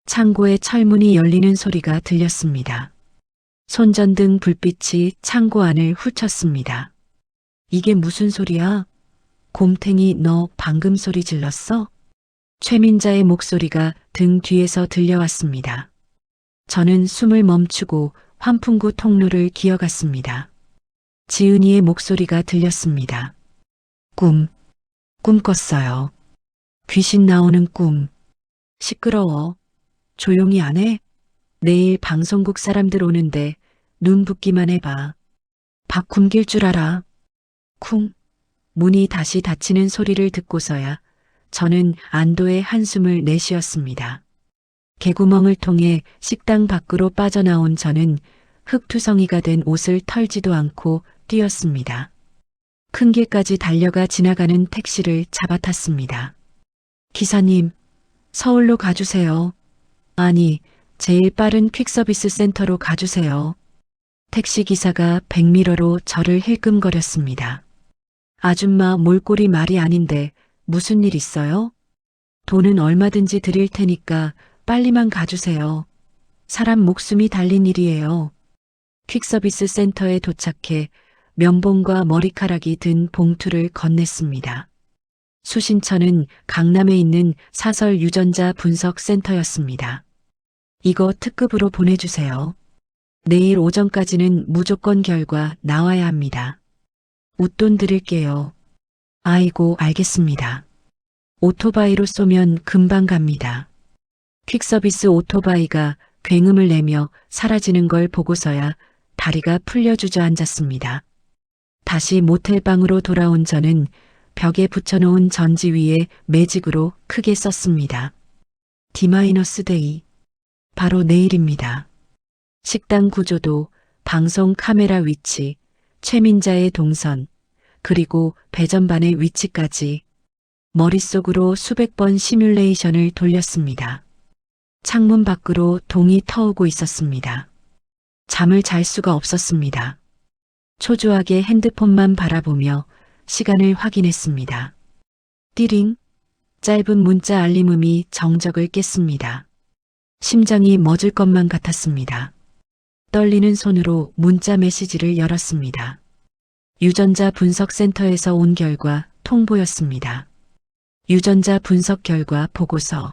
창고의 철문이 열리는 소리가 들렸습니다. 손전등 불빛이 창고 안을 훑쳤습니다. 이게 무슨 소리야? 곰탱이 너 방금 소리 질렀어? 최민자의 목소리가 등 뒤에서 들려왔습니다. 저는 숨을 멈추고 환풍구 통로를 기어갔습니다. 지은이의 목소리가 들렸습니다. 꿈 꿨어요. 귀신 나오는 꿈. 시끄러워. 조용히 안 해? 내일 방송국 사람들 오는데 눈 붓기만 해봐. 밥 굶길 줄 알아. 쿵. 문이 다시 닫히는 소리를 듣고서야 저는 안도의 한숨을 내쉬었습니다. 개구멍을 통해 식당 밖으로 빠져나온 저는 흙투성이가 된 옷을 털지도 않고 뛰었습니다. 큰 길까지 달려가 지나가는 택시를 잡아탔습니다. 기사님, 서울로 가주세요. 아니, 제일 빠른 퀵서비스 센터로 가주세요. 택시기사가 백미러로 저를 힐끔거렸습니다. 아줌마 몰골이 말이 아닌데 무슨 일 있어요? 돈은 얼마든지 드릴 테니까 빨리만 가주세요. 사람 목숨이 달린 일이에요. 퀵서비스 센터에 도착해 면봉과 머리카락이 든 봉투를 건넸습니다. 수신처는 강남에 있는 사설 유전자 분석 센터였습니다. 이거 특급으로 보내주세요. 내일 오전까지는 무조건 결과 나와야 합니다. 웃돈 드릴게요. 아이고, 알겠습니다. 오토바이로 쏘면 금방 갑니다. 퀵서비스 오토바이가 굉음을 내며 사라지는 걸 보고서야 다리가 풀려 주저앉았습니다. 다시 모텔방으로 돌아온 저는 벽에 붙여놓은 전지 위에 매직으로 크게 썼습니다. D-데이. 바로 내일입니다. 식당 구조도, 방송 카메라 위치, 최민자의 동선, 그리고 배전반의 위치까지 머릿속으로 수백 번 시뮬레이션을 돌렸습니다. 창문 밖으로 동이 터오고 있었습니다. 잠을 잘 수가 없었습니다. 초조하게 핸드폰만 바라보며 시간을 확인했습니다. 띠링. 짧은 문자 알림음이 정적을 깼습니다. 심장이 멎을 것만 같았습니다. 떨리는 손으로 문자 메시지를 열었습니다. 유전자 분석센터에서 온 결과 통보였습니다. 유전자 분석 결과 보고서.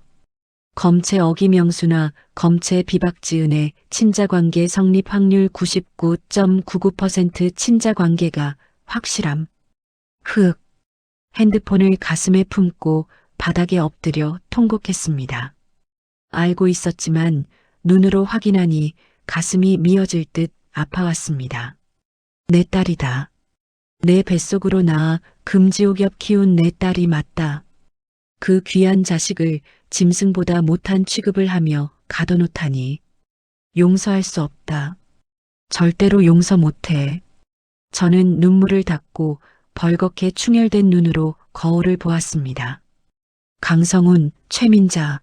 검체 어기명수나 검체 비박지은의 친자관계 성립 확률 99.99% 친자관계가 확실함. 흑. 핸드폰을 가슴에 품고 바닥에 엎드려 통곡했습니다. 알고 있었지만 눈으로 확인하니 가슴이 미어질 듯 아파왔습니다. 내 딸이다. 내 뱃속으로 낳아 금지옥엽 키운 내 딸이 맞다. 그 귀한 자식을 짐승보다 못한 취급을 하며 가둬놓다니. 용서할 수 없다. 절대로 용서 못해. 저는 눈물을 닦고 벌겋게 충혈된 눈으로 거울을 보았습니다. 강성훈, 최민자,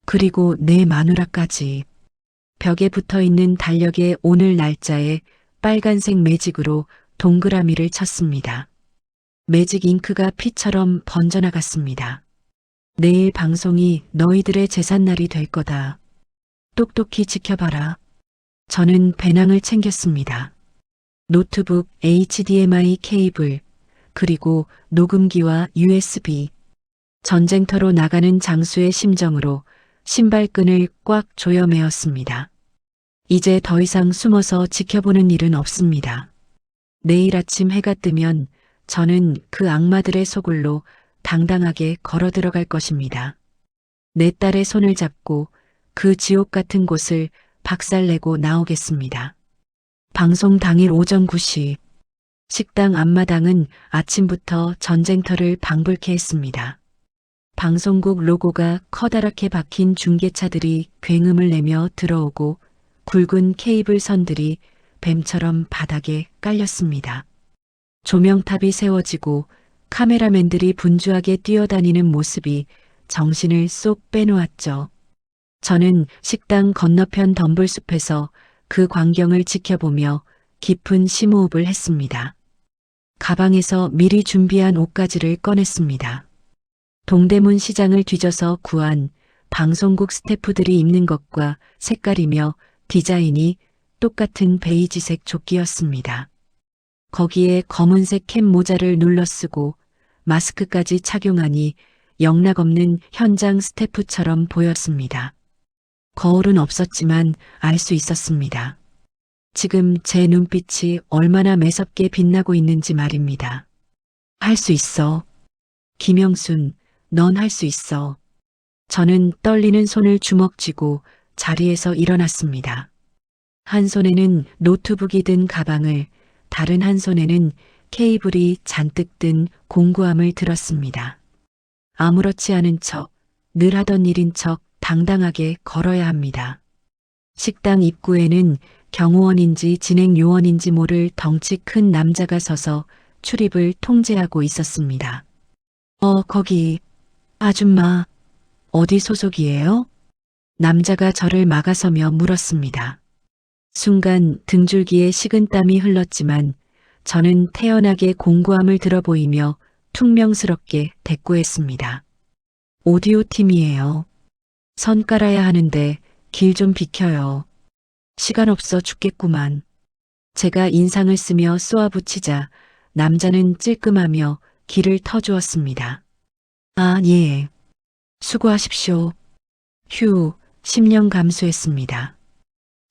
그리고 내 마누라까지. 벽에 붙어있는 달력의 오늘 날짜에 빨간색 매직으로 동그라미를 쳤습니다. 매직 잉크가 피처럼 번져나갔습니다. 내일 방송이 너희들의 제삿날이 될 거다. 똑똑히 지켜봐라. 저는 배낭을 챙겼습니다. 노트북, HDMI 케이블, 그리고 녹음기와 USB. 전쟁터로 나가는 장수의 심정으로 신발끈을 꽉 조여 매었습니다. 이제 더 이상 숨어서 지켜보는 일은 없습니다. 내일 아침 해가 뜨면 저는 그 악마들의 소굴로 당당하게 걸어 들어갈 것입니다. 내 딸의 손을 잡고 그 지옥 같은 곳을 박살내고 나오겠습니다. 방송 당일 오전 9시. 식당 앞마당은 아침부터 전쟁터를 방불케 했습니다. 방송국 로고가 커다랗게 박힌 중계차들이 굉음을 내며 들어오고 굵은 케이블 선들이 뱀처럼 바닥에 깔렸습니다. 조명탑이 세워지고 카메라맨들이 분주하게 뛰어다니는 모습이 정신을 쏙 빼놓았죠. 저는 식당 건너편 덤불숲에서 그 광경을 지켜보며 깊은 심호흡을 했습니다. 가방에서 미리 준비한 옷가지를 꺼냈습니다. 동대문 시장을 뒤져서 구한 방송국 스태프들이 입는 것과 색깔이며 디자인이 똑같은 베이지색 조끼였습니다. 거기에 검은색 캡 모자를 눌러쓰고 마스크까지 착용하니 영락없는 현장 스태프처럼 보였습니다. 거울은 없었지만 알 수 있었습니다. 지금 제 눈빛이 얼마나 매섭게 빛나고 있는지 말입니다. 할 수 있어. 김영순, 넌 할 수 있어. 저는 떨리는 손을 주먹 쥐고 자리에서 일어났습니다. 한 손에는 노트북이 든 가방을, 다른 한 손에는 케이블이 잔뜩 든 공구함을 들었습니다. 아무렇지 않은 척, 늘 하던 일인 척 당당하게 걸어야 합니다. 식당 입구에는 경호원인지 진행 요원인지 모를 덩치 큰 남자가 서서 출입을 통제하고 있었습니다. 거기, 아줌마, 어디 소속이에요? 남자가 저를 막아서며 물었습니다. 순간 등줄기에 식은땀이 흘렀지만 저는 태연하게 공구함을 들어 보이며 퉁명스럽게 대꾸했습니다. 오디오 팀이에요. 선 깔아야 하는데 길 좀 비켜요. 시간 없어 죽겠구만. 제가 인상을 쓰며 쏘아붙이자 남자는 찔끔하며 길을 터주었습니다. 아, 예. 수고하십시오. 휴, 10년 감수했습니다.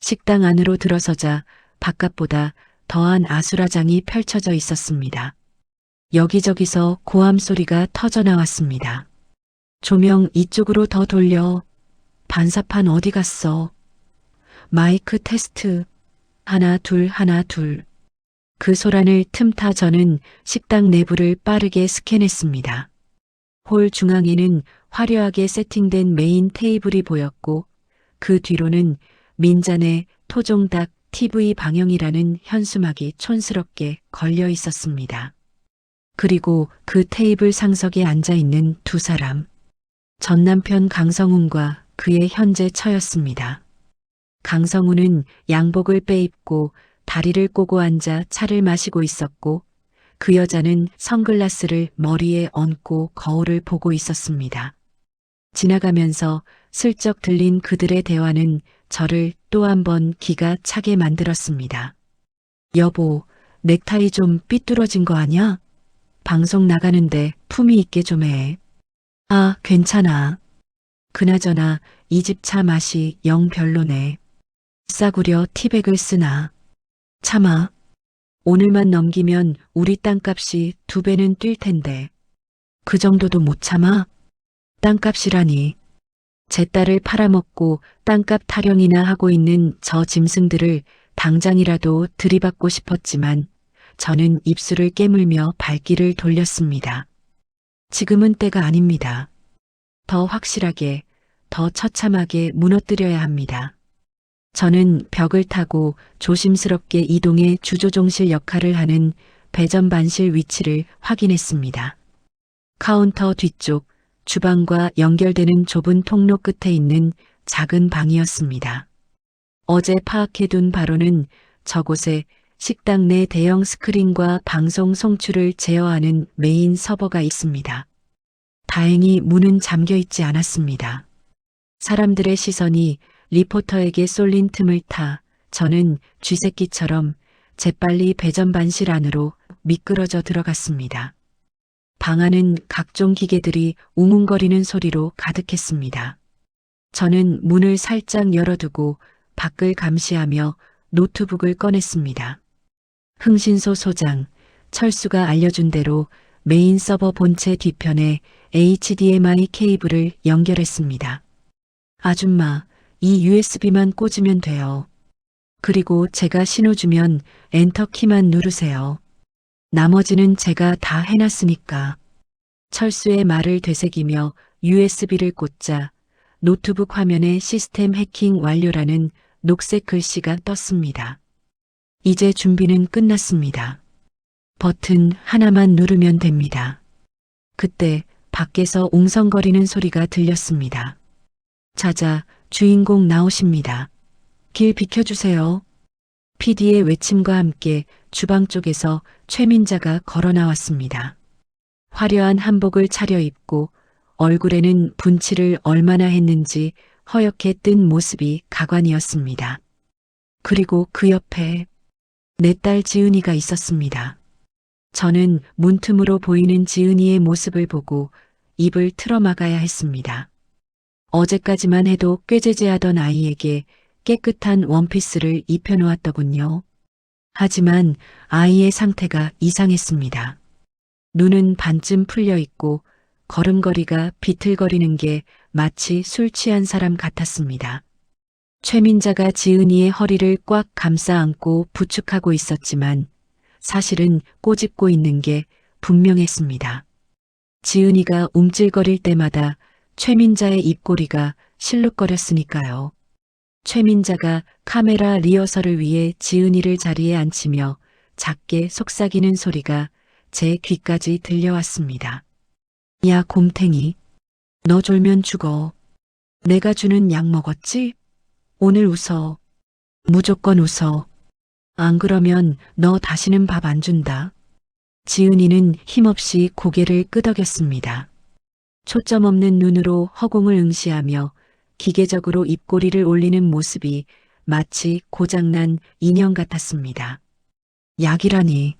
식당 안으로 들어서자 바깥보다 더한 아수라장이 펼쳐져 있었습니다. 여기저기서 고함 소리가 터져 나왔습니다. 조명 이쪽으로 더 돌려. 반사판 어디 갔어? 마이크 테스트. 하나 둘 하나 둘. 그 소란을 틈타 저는 식당 내부를 빠르게 스캔했습니다. 홀 중앙에는 화려하게 세팅된 메인 테이블이 보였고 그 뒤로는 민잔의 토종닭 TV 방영이라는 현수막이 촌스럽게 걸려 있었습니다. 그리고 그 테이블 상석에 앉아 있는 두 사람. 전 남편 강성훈과 그의 현재 처였습니다. 강성훈은 양복을 빼입고 다리를 꼬고 앉아 차를 마시고 있었고 그 여자는 선글라스를 머리에 얹고 거울을 보고 있었습니다. 지나가면서 슬쩍 들린 그들의 대화는 저를 또 한 번 기가 차게 만들었습니다. 여보, 넥타이 좀 삐뚤어진 거 아냐? 방송 나가는데 품위 있게 좀 해. 아, 괜찮아. 그나저나 이 집 차 맛이 영 별로네. 싸구려 티백을 쓰나. 참아. 오늘만 넘기면 우리 땅값이 2배는 뛸 텐데. 그 정도도 못 참아? 땅값이라니. 제 딸을 팔아먹고 땅값 타령이나 하고 있는 저 짐승들을 당장이라도 들이받고 싶었지만 저는 입술을 깨물며 발길을 돌렸습니다. 지금은 때가 아닙니다. 더 확실하게, 더 처참하게 무너뜨려야 합니다. 저는 벽을 타고 조심스럽게 이동해 주조종실 역할을 하는 배전반실 위치를 확인했습니다. 카운터 뒤쪽 주방과 연결되는 좁은 통로 끝에 있는 작은 방이었습니다. 어제 파악해둔 바로는 저곳에 식당 내 대형 스크린과 방송 송출을 제어하는 메인 서버가 있습니다. 다행히 문은 잠겨 있지 않았습니다. 사람들의 시선이 리포터에게 쏠린 틈을 타 저는 쥐새끼처럼 재빨리 배전반실 안으로 미끄러져 들어갔습니다. 방 안은 각종 기계들이 웅웅거리는 소리로 가득했습니다. 저는 문을 살짝 열어두고 밖을 감시하며 노트북을 꺼냈습니다. 흥신소 소장, 철수가 알려준 대로 메인 서버 본체 뒤편에 HDMI 케이블을 연결했습니다. 아줌마, 이 USB만 꽂으면 돼요. 그리고 제가 신호 주면 엔터 키만 누르세요. 나머지는 제가 다 해놨으니까. 철수의 말을 되새기며 USB를 꽂자 노트북 화면에 시스템 해킹 완료라는 녹색 글씨가 떴습니다. 이제 준비는 끝났습니다. 버튼 하나만 누르면 됩니다. 그때 밖에서 웅성거리는 소리가 들렸습니다. 자자, 주인공 나오십니다. 길 비켜주세요. PD의 외침과 함께 주방 쪽에서 최민자가 걸어 나왔습니다. 화려한 한복을 차려입고 얼굴에는 분칠을 얼마나 했는지 허옇게 뜬 모습이 가관이었습니다. 그리고 그 옆에 내 딸 지은이가 있었습니다. 저는 문틈으로 보이는 지은이의 모습을 보고 입을 틀어막아야 했습니다. 어제까지만 해도 꾀죄죄하던 아이에게 깨끗한 원피스를 입혀놓았더군요. 하지만 아이의 상태가 이상했습니다. 눈은 반쯤 풀려 있고 걸음걸이가 비틀거리는 게 마치 술 취한 사람 같았습니다. 최민자가 지은이의 허리를 꽉 감싸 안고 부축하고 있었지만 사실은 꼬집고 있는 게 분명했습니다. 지은이가 움찔거릴 때마다 최민자의 입꼬리가 실룩거렸으니까요. 최민자가 카메라 리허설을 위해 지은이를 자리에 앉히며 작게 속삭이는 소리가 제 귀까지 들려왔습니다. 야, 곰탱이. 너 졸면 죽어. 내가 주는 약 먹었지? 오늘 웃어. 무조건 웃어. 안 그러면 너 다시는 밥 안 준다. 지은이는 힘없이 고개를 끄덕였습니다. 초점 없는 눈으로 허공을 응시하며 기계적으로 입꼬리를 올리는 모습이 마치 고장난 인형 같았습니다. 약이라니.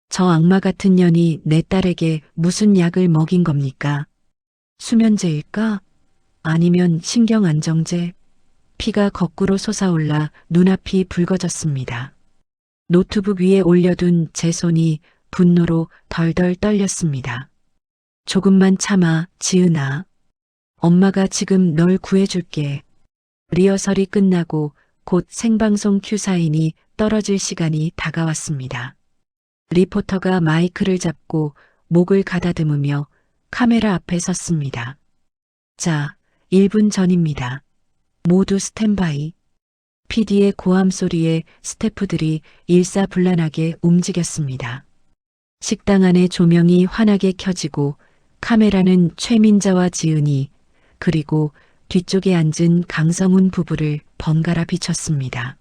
저 악마 같은 년이 내 딸에게 무슨 약을 먹인 겁니까? 수면제일까? 아니면 신경안정제? 피가 거꾸로 솟아올라 눈앞이 붉어졌습니다. 노트북 위에 올려둔 제 손이 분노로 덜덜 떨렸습니다. 조금만 참아, 지은아. 엄마가 지금 널 구해줄게. 리허설이 끝나고 곧 생방송 큐사인이 떨어질 시간이 다가왔습니다. 리포터가 마이크를 잡고 목을 가다듬으며 카메라 앞에 섰습니다. 자, 1분 전입니다. 모두 스탠바이. PD의 고함 소리에 스태프들이 일사불란하게 움직였습니다. 식당 안의 조명이 환하게 켜지고 카메라는 최민자와 지은이 그리고 뒤쪽에 앉은 강성훈 부부를 번갈아 비췄습니다.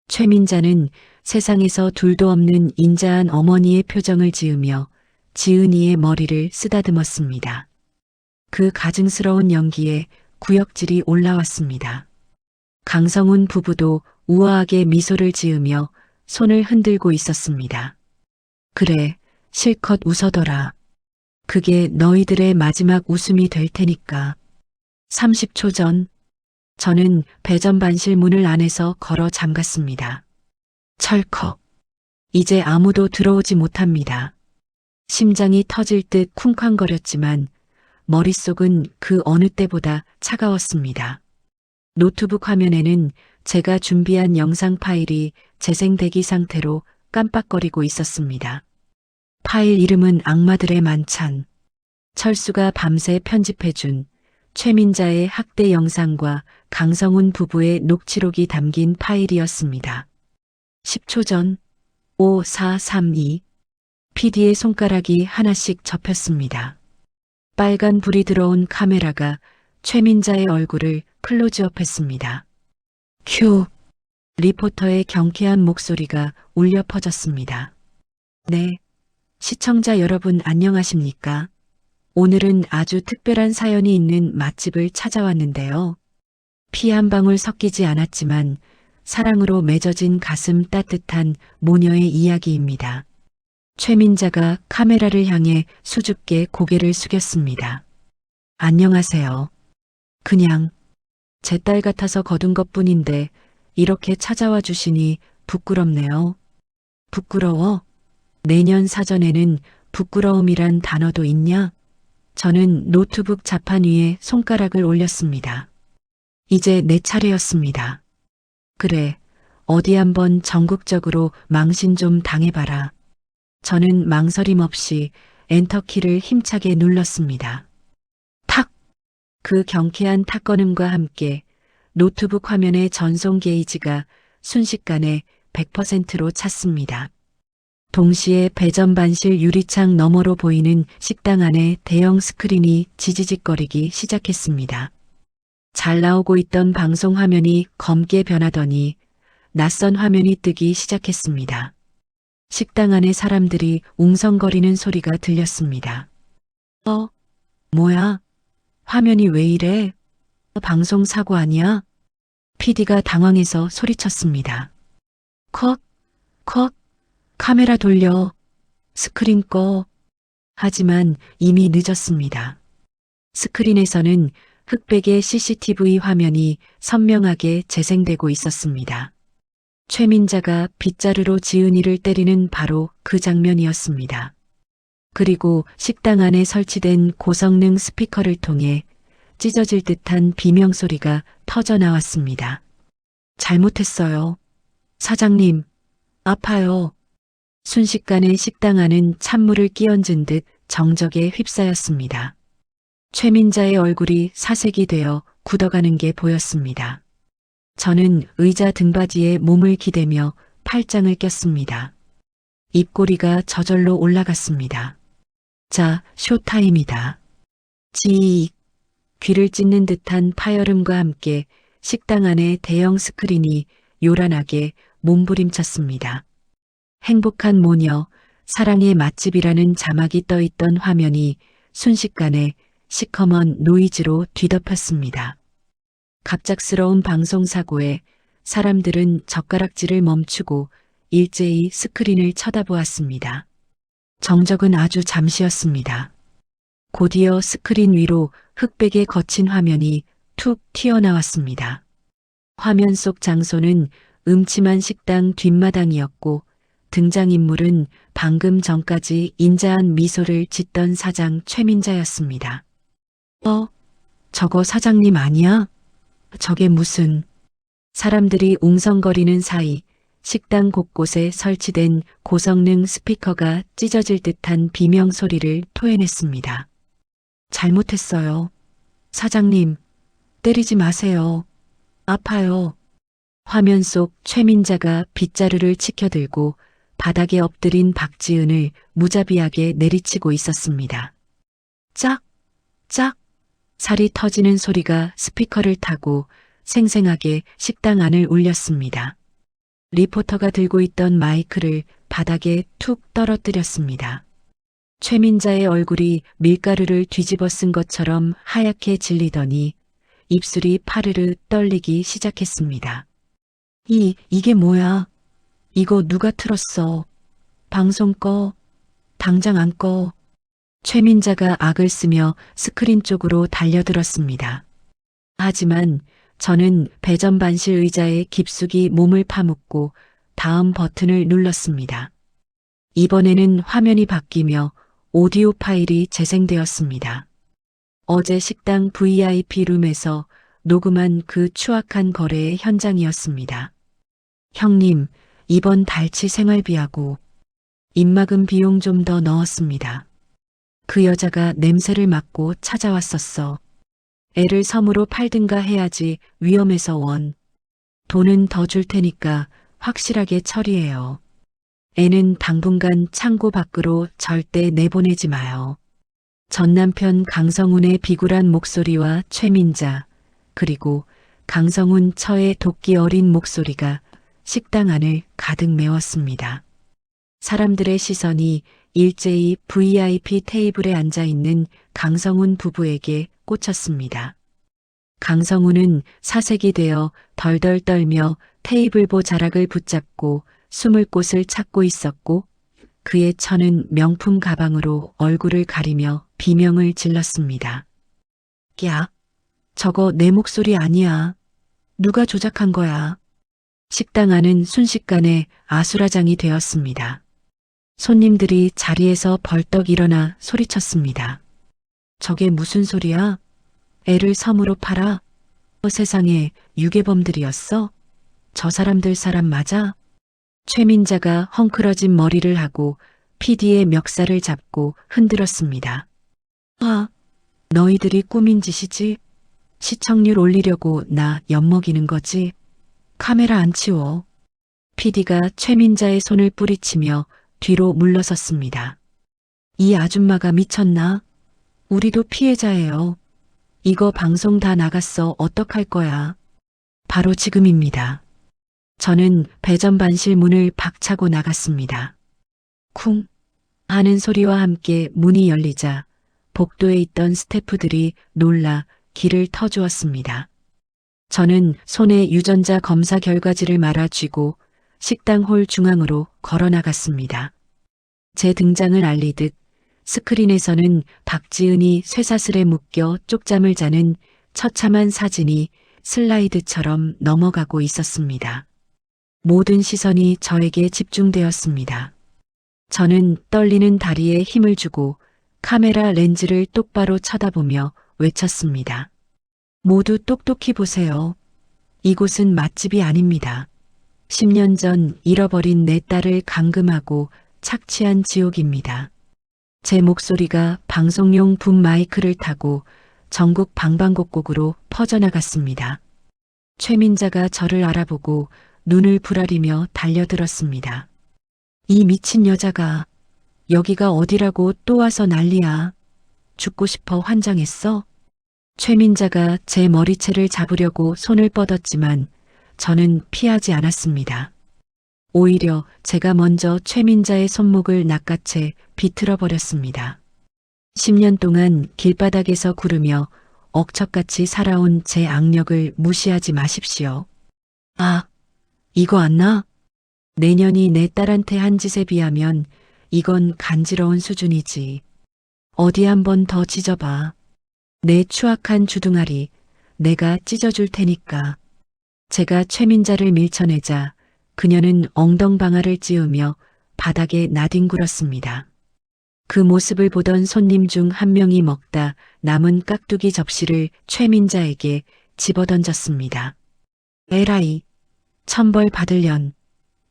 최민자는 세상에서 둘도 없는 인자한 어머니의 표정을 지으며 지은이의 머리를 쓰다듬었습니다. 그 가증스러운 연기에 구역질이 올라왔습니다. 강성훈 부부도 우아하게 미소를 지으며 손을 흔들고 있었습니다. 그래, 실컷 웃어둬라. 그게 너희들의 마지막 웃음이 될 테니까. 30초 전, 저는 배전반실 문을 안에서 걸어 잠갔습니다. 철컥. 이제 아무도 들어오지 못합니다. 심장이 터질 듯 쿵쾅거렸지만 머릿속은 그 어느 때보다 차가웠습니다. 노트북 화면에는 제가 준비한 영상 파일이 재생대기 상태로 깜빡거리고 있었습니다. 파일 이름은 악마들의 만찬. 철수가 밤새 편집해준 최민자의 학대 영상과 강성훈 부부의 녹취록이 담긴 파일이었습니다. 10초 전 5, 4, 3, 2 PD의 손가락이 하나씩 접혔습니다. 빨간 불이 들어온 카메라가 최민자의 얼굴을 클로즈업했습니다. 큐. 리포터의 경쾌한 목소리가 울려 퍼졌습니다. 네. 시청자 여러분 안녕하십니까? 오늘은 아주 특별한 사연이 있는 맛집을 찾아왔는데요. 피 한 방울 섞이지 않았지만 사랑으로 맺어진 가슴 따뜻한 모녀의 이야기입니다. 최민자가 카메라를 향해 수줍게 고개를 숙였습니다. 안녕하세요. 그냥 제 딸 같아서 거둔 것뿐인데 이렇게 찾아와 주시니 부끄럽네요. 부끄러워? 내년 사전에는 부끄러움이란 단어도 있냐? 저는 노트북 자판 위에 손가락을 올렸습니다. 이제 내 차례였습니다. 그래, 어디 한번 전국적으로 망신 좀 당해봐라. 저는 망설임 없이 엔터키를 힘차게 눌렀습니다. 탁! 그 경쾌한 탁건음과 함께 노트북 화면의 전송 게이지가 순식간에 100%로 찼습니다. 동시에 배전반실 유리창 너머로 보이는 식당 안의 대형 스크린이 지지직거리기 시작했습니다. 잘 나오고 있던 방송 화면이 검게 변하더니 낯선 화면이 뜨기 시작했습니다. 식당 안의 사람들이 웅성거리는 소리가 들렸습니다. 뭐야? 화면이 왜 이래? 방송 사고 아니야? PD가 당황해서 소리쳤습니다. 컷! 카메라 돌려. 스크린 꺼. 하지만 이미 늦었습니다. 스크린에서는 흑백의 CCTV 화면이 선명하게 재생되고 있었습니다. 최민자가 빗자루로 지은이를 때리는 바로 그 장면이었습니다. 그리고 식당 안에 설치된 고성능 스피커를 통해 찢어질 듯한 비명소리가 터져나왔습니다. 잘못했어요. 사장님, 아파요. 순식간에 식당 안은 찬물을 끼얹은 듯 정적에 휩싸였습니다. 최민자의 얼굴이 사색이 되어 굳어가는 게 보였습니다. 저는 의자 등받이에 몸을 기대며 팔짱을 꼈습니다. 입꼬리가 저절로 올라갔습니다. 자, 쇼타임이다. 지익. 귀를 찢는 듯한 파열음과 함께 식당 안의 대형 스크린이 요란하게 몸부림쳤습니다. 행복한 모녀, 사랑의 맛집이라는 자막이 떠있던 화면이 순식간에 시커먼 노이즈로 뒤덮였습니다. 갑작스러운 방송사고에 사람들은 젓가락질을 멈추고 일제히 스크린을 쳐다보았습니다. 정적은 아주 잠시였습니다. 곧이어 스크린 위로 흑백의 거친 화면이 툭 튀어나왔습니다. 화면 속 장소는 음침한 식당 뒷마당이었고 등장인물은 방금 전까지 인자한 미소를 짓던 사장 최민자였습니다. 저거 사장님 아니야? 저게 무슨... 사람들이 웅성거리는 사이 식당 곳곳에 설치된 고성능 스피커가 찢어질 듯한 비명 소리를 토해냈습니다. 잘못했어요. 사장님, 때리지 마세요. 아파요. 화면 속 최민자가 빗자루를 치켜들고 바닥에 엎드린 박지은을 무자비하게 내리치고 있었습니다. 짝, 짝, 살이 터지는 소리가 스피커를 타고 생생하게 식당 안을 울렸습니다. 리포터가 들고 있던 마이크를 바닥에 툭 떨어뜨렸습니다. 최민자의 얼굴이 밀가루를 뒤집어 쓴 것처럼 하얗게 질리더니 입술이 파르르 떨리기 시작했습니다. 이게 뭐야? 이거 누가 틀었어? 방송 꺼. 당장 안 꺼. 최민자가 악을 쓰며 스크린 쪽으로 달려들었습니다. 하지만 저는 배전반실 의자에 깊숙이 몸을 파묻고 다음 버튼을 눌렀습니다. 이번에는 화면이 바뀌며 오디오 파일이 재생되었습니다. 어제 식당 VIP 룸에서 녹음한 그 추악한 거래의 현장이었습니다. 형님, 이번 달치 생활비하고 입막음 비용 좀 더 넣었습니다. 그 여자가 냄새를 맡고 찾아왔었어. 애를 섬으로 팔든가 해야지 위험해서 원. 돈은 더 줄 테니까 확실하게 처리해요. 애는 당분간 창고 밖으로 절대 내보내지 마요. 전 남편 강성훈의 비굴한 목소리와 최민자, 그리고 강성훈 처의 도끼 어린 목소리가 식당 안을 가득 메웠습니다. 사람들의 시선이 일제히 VIP 테이블에 앉아 있는 강성훈 부부에게 꽂혔습니다. 강성훈은 사색이 되어 덜덜 떨며 테이블보 자락을 붙잡고 숨을 곳을 찾고 있었고 그의 처는 명품 가방으로 얼굴을 가리며 비명을 질렀습니다. 야, 저거 내 목소리 아니야. 누가 조작한 거야? 식당 안은 순식간에 아수라장이 되었습니다. 손님들이 자리에서 벌떡 일어나 소리쳤습니다. 저게 무슨 소리야? 애를 섬으로 팔아? 세상에 유괴범들이었어? 저 사람들 사람 맞아? 최민자가 헝클어진 머리를 하고 PD의 멱살을 잡고 흔들었습니다. 아, 너희들이 꾸민 짓이지? 시청률 올리려고 나 엿먹이는 거지? 카메라 안 치워. PD가 최민자의 손을 뿌리치며 뒤로 물러섰습니다. 이 아줌마가 미쳤나? 우리도 피해자예요. 이거 방송 다 나갔어. 어떡할 거야? 바로 지금입니다. 저는 배전반실 문을 박차고 나갔습니다. 쿵 하는 소리와 함께 문이 열리자 복도에 있던 스태프들이 놀라 길을 터주었습니다. 저는 손에 유전자 검사 결과지를 말아 쥐고 식당 홀 중앙으로 걸어 나갔습니다. 제 등장을 알리듯 스크린에서는 박지은이 쇠사슬에 묶여 쪽잠을 자는 처참한 사진이 슬라이드처럼 넘어가고 있었습니다. 모든 시선이 저에게 집중되었습니다. 저는 떨리는 다리에 힘을 주고 카메라 렌즈를 똑바로 쳐다보며 외쳤습니다. 모두 똑똑히 보세요. 이곳은 맛집이 아닙니다. 10년 전 잃어버린 내 딸을 감금하고 착취한 지옥입니다. 제 목소리가 방송용 붐 마이크를 타고 전국 방방곡곡으로 퍼져나갔습니다. 최민자가 저를 알아보고 눈을 부라리며 달려들었습니다. 이 미친 여자가 여기가 어디라고 또 와서 난리야. 죽고 싶어 환장했어? 최민자가 제 머리채를 잡으려고 손을 뻗었지만 저는 피하지 않았습니다. 오히려 제가 먼저 최민자의 손목을 낚아채 비틀어 버렸습니다. 10년 동안 길바닥에서 구르며 억척같이 살아온 제 악력을 무시하지 마십시오. 아, 이거 안 나? 내년이 내 딸한테 한 짓에 비하면 이건 간지러운 수준이지. 어디 한번 더 찢어봐. 내 추악한 주둥아리 내가 찢어줄 테니까. 제가 최민자를 밀쳐내자 그녀는 엉덩방아를 찌우며 바닥에 나뒹굴었습니다. 그 모습을 보던 손님 중 한 명이 먹다 남은 깍두기 접시를 최민자에게 집어던졌습니다. 에라이, 천벌 받을련.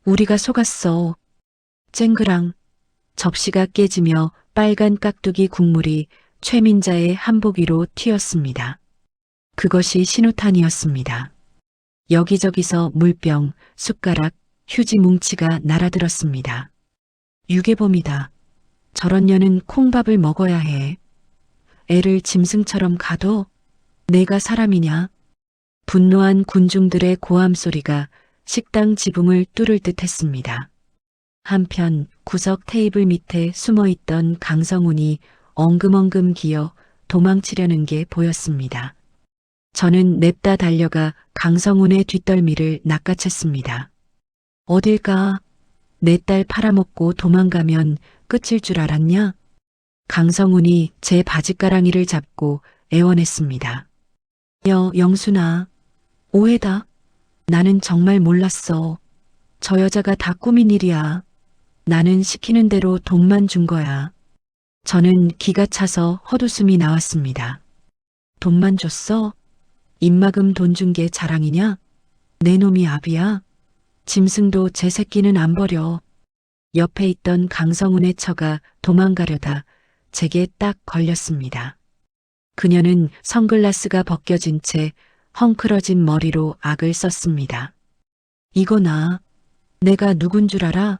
우리가 속았어. 쨍그랑. 접시가 깨지며 빨간 깍두기 국물이 최민자의 한복 위로 튀었습니다. 그것이 신호탄이었습니다. 여기저기서 물병, 숟가락, 휴지 뭉치가 날아들었습니다. 유괴범이다. 저런 년은 콩밥을 먹어야 해. 애를 짐승처럼 가둬? 내가 사람이냐? 분노한 군중들의 고함 소리가 식당 지붕을 뚫을 듯 했습니다. 한편 구석 테이블 밑에 숨어있던 강성훈이 엉금엉금 기어 도망치려는 게 보였습니다. 저는 냅다 달려가 강성훈의 뒷덜미를 낚아챘습니다. 어딜 가? 내 딸 팔아먹고 도망가면 끝일 줄 알았냐? 강성훈이 제 바짓가랑이를 잡고 애원했습니다. 영순아, 오해다. 나는 정말 몰랐어. 저 여자가 다 꾸민 일이야. 나는 시키는 대로 돈만 준 거야. 저는 기가 차서 헛웃음이 나왔습니다. 돈만 줬어? 입막음 돈 준 게 자랑이냐? 내 놈이 압이야? 짐승도 제 새끼는 안 버려. 옆에 있던 강성훈의 처가 도망가려다 제게 딱 걸렸습니다. 그녀는 선글라스가 벗겨진 채 헝클어진 머리로 악을 썼습니다. 이거 내가 누군 줄 알아?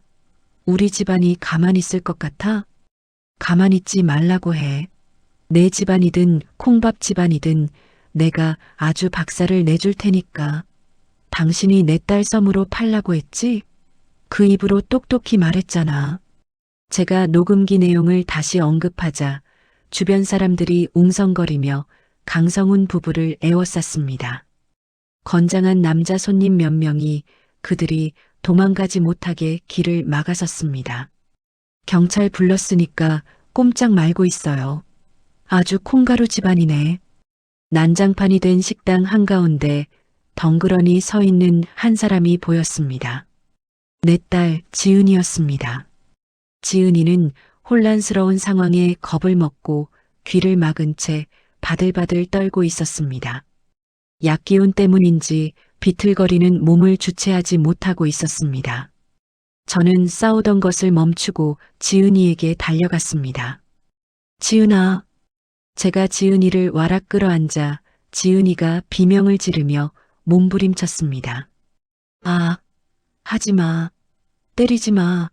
우리 집안이 가만히 있을 것 같아? 가만히 있지 말라고 해. 내 집안이든 콩밥 집안이든 내가 아주 박살을 내줄 테니까. 당신이 내 딸 썸으로 팔라고 했지? 그 입으로 똑똑히 말했잖아. 제가 녹음기 내용을 다시 언급하자 주변 사람들이 웅성거리며 강성훈 부부를 애워쌌습니다. 건장한 남자 손님 몇 명이 그들이 도망가지 못하게 길을 막아섰습니다. 경찰 불렀으니까 꼼짝 말고 있어요. 아주 콩가루 집안이네. 난장판이 된 식당 한가운데 덩그러니 서 있는 한 사람이 보였습니다. 내 딸 지은이였습니다. 지은이는 혼란스러운 상황에 겁을 먹고 귀를 막은 채 바들바들 떨고 있었습니다. 약기운 때문인지 비틀거리는 몸을 주체하지 못하고 있었습니다. 저는 싸우던 것을 멈추고 지은이에게 달려갔습니다. 지은아. 제가 지은이를 와락 끌어안자 지은이가 비명을 지르며 몸부림쳤습니다. 아, 하지마. 때리지마.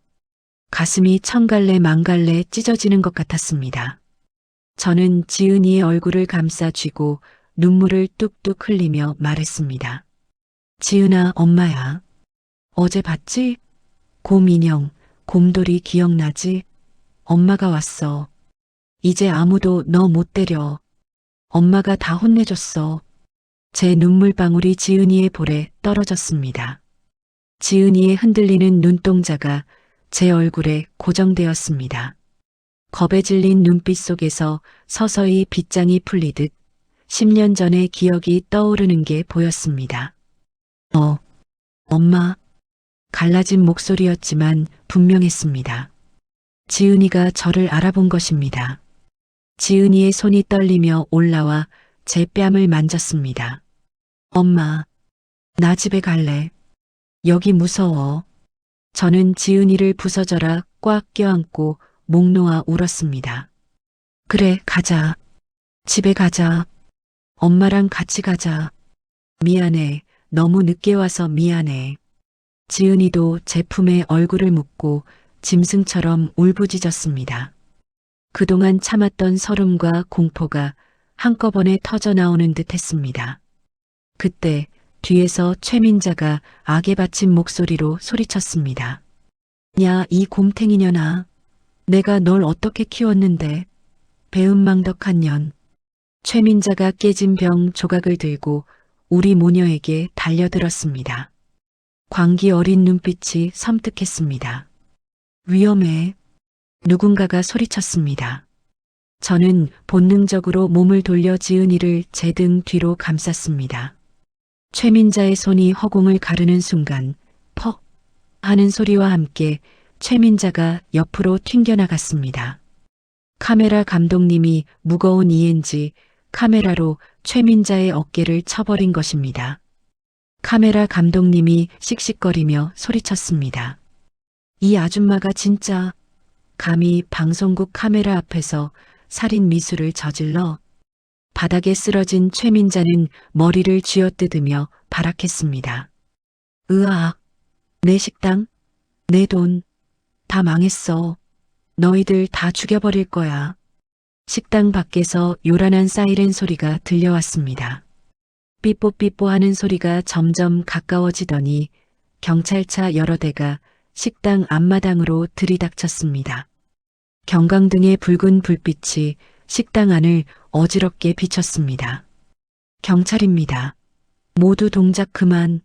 가슴이 천갈래 만갈래 찢어지는 것 같았습니다. 저는 지은이의 얼굴을 감싸 쥐고 눈물을 뚝뚝 흘리며 말했습니다. 지은아, 엄마야. 어제 봤지? 곰 인형, 곰돌이 기억나지? 엄마가 왔어. 이제 아무도 너 못 때려. 엄마가 다 혼내줬어. 제 눈물방울이 지은이의 볼에 떨어졌습니다. 지은이의 흔들리는 눈동자가 제 얼굴에 고정되었습니다. 겁에 질린 눈빛 속에서 서서히 빗장이 풀리듯 10년 전의 기억이 떠오르는 게 보였습니다. 엄마. 갈라진 목소리였지만 분명했습니다. 지은이가 저를 알아본 것입니다. 지은이의 손이 떨리며 올라와 제 뺨을 만졌습니다. 엄마, 나 집에 갈래. 여기 무서워. 저는 지은이를 부서져라 꽉 껴안고 목 놓아 울었습니다. 그래, 가자. 집에 가자. 엄마랑 같이 가자. 미안해. 너무 늦게 와서 미안해. 지은이도 제 품에 얼굴을 묻고 짐승처럼 울부짖었습니다. 그동안 참았던 서름과 공포가 한꺼번에 터져나오는 듯 했습니다. 그때 뒤에서 최민자가 악에 받친 목소리로 소리쳤습니다. 야, 이 곰탱이년아. 내가 널 어떻게 키웠는데. 배은망덕한 년. 최민자가 깨진 병 조각을 들고 우리 모녀에게 달려들었습니다. 광기 어린 눈빛이 섬뜩했습니다. 위험해. 누군가가 소리쳤습니다. 저는 본능적으로 몸을 돌려 지은이를 제 등 뒤로 감쌌습니다. 최민자의 손이 허공을 가르는 순간 퍽 하는 소리와 함께 최민자가 옆으로 튕겨나갔습니다. 카메라 감독님이 무거운 ENG 카메라로 최민자의 어깨를 쳐버린 것입니다. 카메라 감독님이 씩씩거리며 소리쳤습니다. 이 아줌마가 진짜 감히 방송국 카메라 앞에서 살인 미수를 저질러. 바닥에 쓰러진 최민자는 머리를 쥐어뜯으며 발악했습니다. 으악, 내 식당, 내 돈, 다 망했어. 너희들 다 죽여버릴 거야. 식당 밖에서 요란한 사이렌 소리가 들려왔습니다. 삐뽀삐뽀 하는 소리가 점점 가까워지더니 경찰차 여러 대가 식당 앞마당으로 들이닥쳤습니다. 경광등의 붉은 불빛이 식당 안을 어지럽게 비쳤습니다. 경찰입니다. 모두 동작 그만.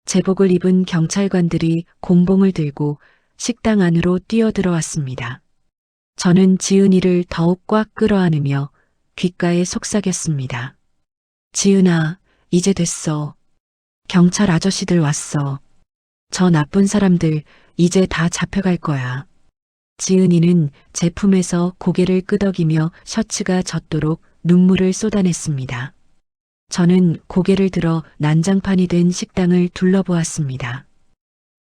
제복을 입은 경찰관들이 곤봉을 들고 식당 안으로 뛰어들어왔습니다. 저는 지은이를 더욱 꽉 끌어안으며 귓가에 속삭였습니다. 지은아, 이제 됐어. 경찰 아저씨들 왔어. 저 나쁜 사람들 이제 다 잡혀갈 거야. 지은이는 제 품에서 고개를 끄덕이며 셔츠가 젖도록 눈물을 쏟아냈습니다. 저는 고개를 들어 난장판이 된 식당을 둘러보았습니다.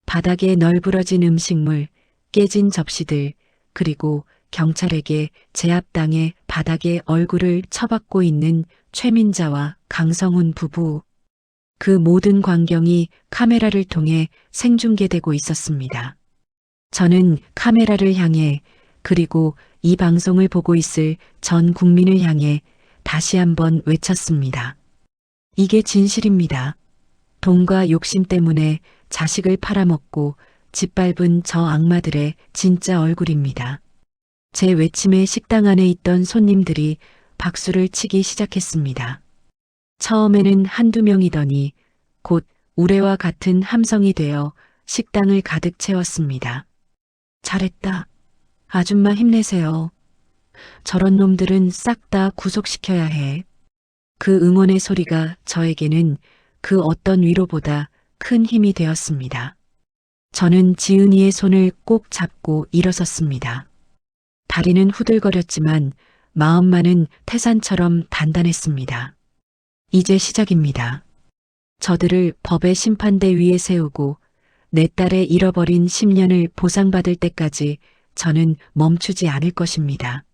바닥에 널브러진 음식물, 깨진 접시들, 그리고 경찰에게 제압당해 바닥에 얼굴을 처박고 있는 최민자와 강성훈 부부. 그 모든 광경이 카메라를 통해 생중계되고 있었습니다. 저는 카메라를 향해, 그리고 이 방송을 보고 있을 전 국민을 향해 다시 한번 외쳤습니다. 이게 진실입니다. 돈과 욕심 때문에 자식을 팔아먹고 짓밟은 저 악마들의 진짜 얼굴입니다. 제 외침에 식당 안에 있던 손님들이 박수를 치기 시작했습니다. 처음에는 한두 명이더니 곧 우레와 같은 함성이 되어 식당을 가득 채웠습니다. 잘했다. 아줌마 힘내세요. 저런 놈들은 싹 다 구속시켜야 해. 그 응원의 소리가 저에게는 그 어떤 위로보다 큰 힘이 되었습니다. 저는 지은이의 손을 꼭 잡고 일어섰습니다. 다리는 후들거렸지만 마음만은 태산처럼 단단했습니다. 이제 시작입니다. 저들을 법의 심판대 위에 세우고 내 딸의 잃어버린 10년을 보상받을 때까지 저는 멈추지 않을 것입니다.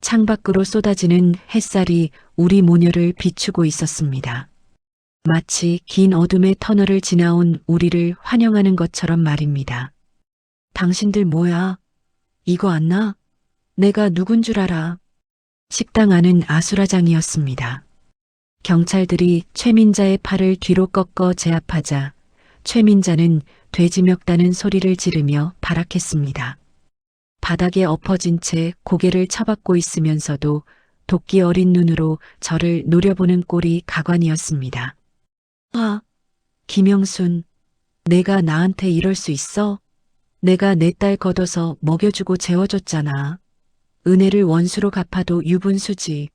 창밖으로 쏟아지는 햇살이 우리 모녀를 비추고 있었습니다. 마치 긴 어둠의 터널을 지나온 우리를 환영하는 것처럼 말입니다. 당신들 뭐야? 이거 안 나? 내가 누군 줄 알아? 식당 안은 아수라장이었습니다. 경찰들이 최민자의 팔을 뒤로 꺾어 제압하자 최민자는 돼지멱다는 소리를 지르며 발악했습니다. 바닥에 엎어진 채 고개를 처박고 있으면서도 도끼 어린 눈으로 저를 노려보는 꼴이 가관이었습니다. 아, 김영순, 내가 나한테 이럴 수 있어? 내가 내 딸 걷어서 먹여주고 재워줬잖아. 은혜를 원수로 갚아도 유분수지.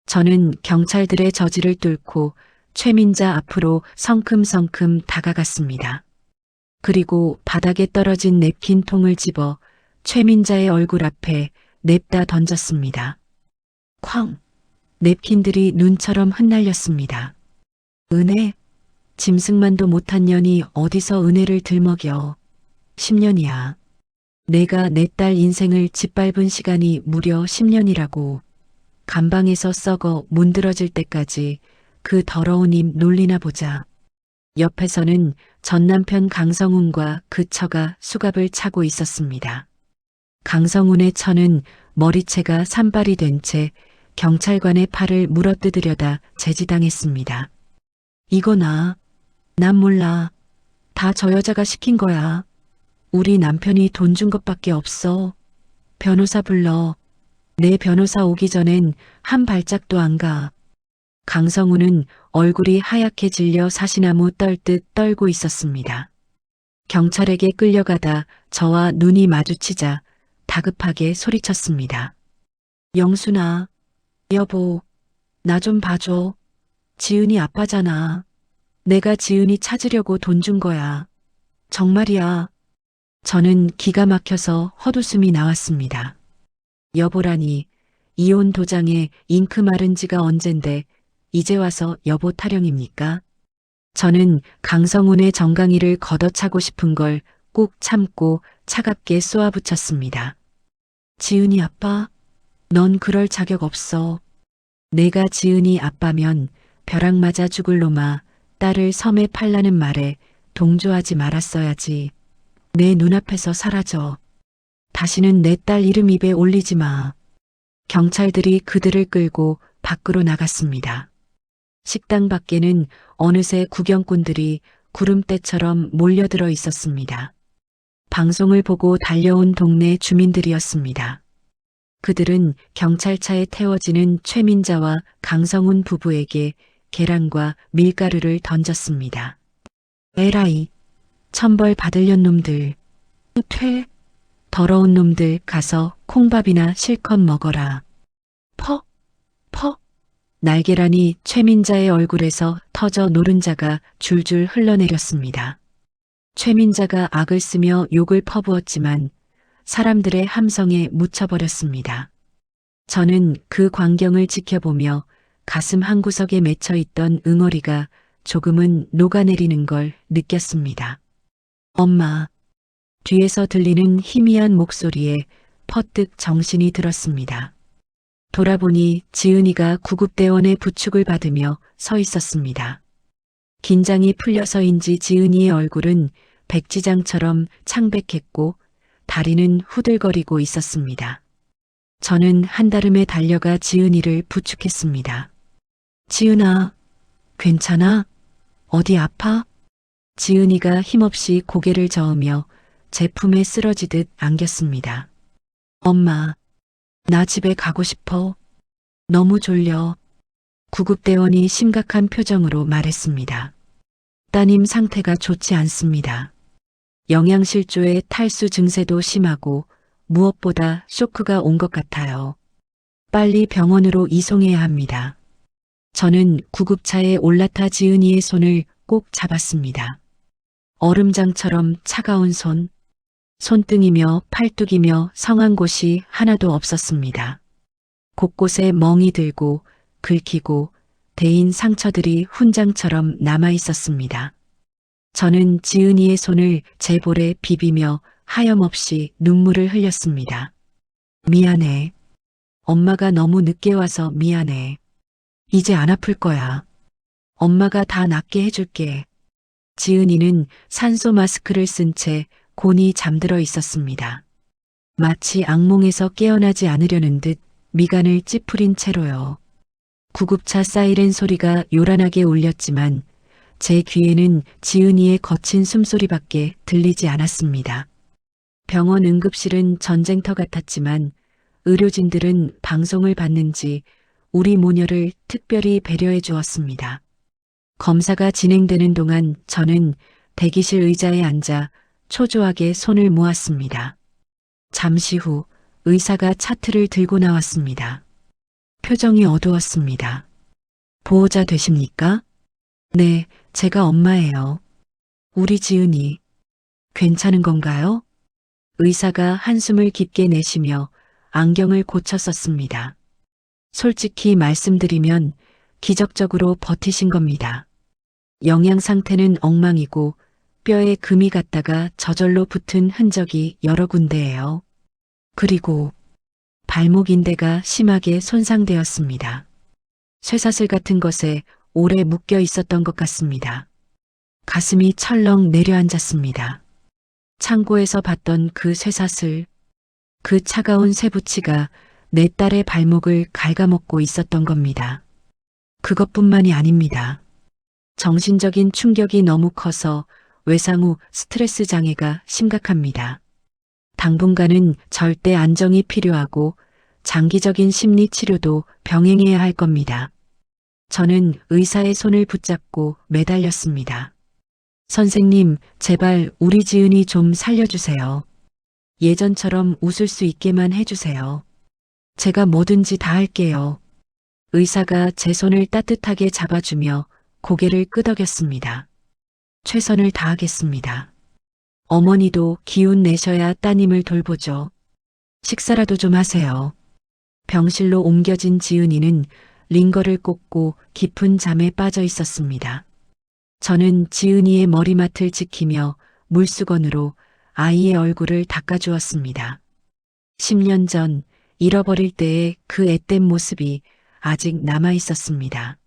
저는 경찰들의 저지를 뚫고 최민자 앞으로 성큼성큼 다가갔습니다. 그리고 바닥에 떨어진 냅킨 통을 집어 최민자의 얼굴 앞에 냅다 던졌습니다. 쾅! 냅킨들이 눈처럼 흩날렸습니다. 은혜? 짐승만도 못한 년이 어디서 은혜를 들먹여. 10년이야. 내가 내 딸 인생을 짓밟은 시간이 무려 10년이라고. 감방에서 썩어 문드러질 때까지 그 더러운 입 놀리나 보자. 옆에서는 전 남편 강성훈과 그 처가 수갑을 차고 있었습니다. 강성훈의 처는 머리채가 산발이 된 채 경찰관의 팔을 물어뜯으려다 제지당했습니다. 이거 난 몰라. 다 저 여자가 시킨 거야. 우리 남편이 돈 준 것밖에 없어. 변호사 불러. 내 변호사 오기 전엔 한 발짝도 안 가. 강성우는 얼굴이 하얗게 질려 사시나무 떨듯 떨고 있었습니다. 경찰에게 끌려가다 저와 눈이 마주치자 다급하게 소리쳤습니다. 영순아, 여보, 나 좀 봐줘. 지은이 아빠잖아. 내가 지은이 찾으려고 돈 준 거야. 정말이야. 저는 기가 막혀서 헛웃음이 나왔습니다. 여보라니, 이혼 도장에 잉크 마른 지가 언젠데 이제 와서 여보 타령입니까? 저는 강성훈의 정강이를 걷어차고 싶은 걸 꾹 참고 차갑게 쏘아붙였습니다. 지은이 아빠, 넌 그럴 자격 없어. 내가 지은이 아빠면 벼락 맞아 죽을 놈아 딸을 섬에 팔라는 말에 동조하지 말았어야지. 내 눈앞에서 사라져. 다시는 내 딸 이름 입에 올리지 마. 경찰들이 그들을 끌고 밖으로 나갔습니다. 식당 밖에는 어느새 구경꾼들이 구름대처럼 몰려들어 있었습니다. 방송을 보고 달려온 동네 주민들이었습니다. 그들은 경찰차에 태워지는 최민자와 강성훈 부부에게 계란과 밀가루를 던졌습니다. 에라이, 천벌 받으련 놈들. 퇴, 더러운 놈들 가서 콩밥이나 실컷 먹어라. 퍽, 퍽. 날계란이 최민자의 얼굴에서 터져 노른자가 줄줄 흘러내렸습니다. 최민자가 악을 쓰며 욕을 퍼부었지만 사람들의 함성에 묻혀버렸습니다. 저는 그 광경을 지켜보며 가슴 한구석에 맺혀 있던 응어리가 조금은 녹아내리는 걸 느꼈습니다. 엄마, 뒤에서 들리는 희미한 목소리에 퍼뜩 정신이 들었습니다. 돌아보니 지은이가 구급대원의 부축을 받으며 서 있었습니다. 긴장이 풀려서인지 지은이의 얼굴은 백지장처럼 창백했고 다리는 후들거리고 있었습니다. 저는 한달음에 달려가 지은이를 부축했습니다. 지은아, 괜찮아? 어디 아파? 지은이가 힘없이 고개를 저으며 제 품에 쓰러지듯 안겼습니다. 엄마, 나 집에 가고 싶어. 너무 졸려. 구급대원이 심각한 표정으로 말했습니다. 따님 상태가 좋지 않습니다. 영양실조에 탈수 증세도 심하고 무엇보다 쇼크가 온 것 같아요. 빨리 병원으로 이송해야 합니다. 저는 구급차에 올라타 지은이의 손을 꼭 잡았습니다. 얼음장처럼 차가운 손, 손등이며 팔뚝이며 성한 곳이 하나도 없었습니다. 곳곳에 멍이 들고 긁히고 대인 상처들이 훈장처럼 남아 있었습니다. 저는 지은이의 손을 제 볼에 비비며 하염없이 눈물을 흘렸습니다. 미안해. 엄마가 너무 늦게 와서 미안해. 이제 안 아플 거야. 엄마가 다 낫게 해줄게. 지은이는 산소 마스크를 쓴 채 곤히 잠들어 있었습니다. 마치 악몽에서 깨어나지 않으려는 듯 미간을 찌푸린 채로요. 구급차 사이렌 소리가 요란하게 울렸지만 제 귀에는 지은이의 거친 숨소리밖에 들리지 않았습니다. 병원 응급실은 전쟁터 같았지만 의료진들은 방송을 봤는지 우리 모녀를 특별히 배려해 주었습니다. 검사가 진행되는 동안 저는 대기실 의자에 앉아 초조하게 손을 모았습니다. 잠시 후 의사가 차트를 들고 나왔습니다. 표정이 어두웠습니다. 보호자 되십니까? 네, 제가 엄마예요. 우리 지은이 괜찮은 건가요? 의사가 한숨을 깊게 내쉬며 안경을 고쳐 썼습니다. 솔직히 말씀드리면 기적적으로 버티신 겁니다. 영양 상태는 엉망이고 뼈에 금이 갔다가 저절로 붙은 흔적이 여러 군데예요. 그리고 발목 인대가 심하게 손상되었습니다. 쇠사슬 같은 것에 오래 묶여 있었던 것 같습니다. 가슴이 철렁 내려앉았습니다. 창고에서 봤던 그 쇠사슬, 그 차가운 쇠붙이가 내 딸의 발목을 갉아먹고 있었던 겁니다. 그것뿐만이 아닙니다. 정신적인 충격이 너무 커서 외상 후 스트레스 장애가 심각합니다. 당분간은 절대 안정이 필요하고 장기적인 심리 치료도 병행해야 할 겁니다. 저는 의사의 손을 붙잡고 매달렸습니다. 선생님, 제발 우리 지은이 좀 살려주세요. 예전처럼 웃을 수 있게만 해주세요. 제가 뭐든지 다 할게요. 의사가 제 손을 따뜻하게 잡아주며 고개를 끄덕였습니다. 최선을 다하겠습니다. 어머니도 기운 내셔야 따님을 돌보죠. 식사라도 좀 하세요. 병실로 옮겨진 지은이는 링거를 꽂고 깊은 잠에 빠져 있었습니다. 저는 지은이의 머리맡을 지키며 물수건으로 아이의 얼굴을 닦아주었습니다. 10년 전 잃어버릴 때의 그 앳된 모습이 아직 남아 있었습니다.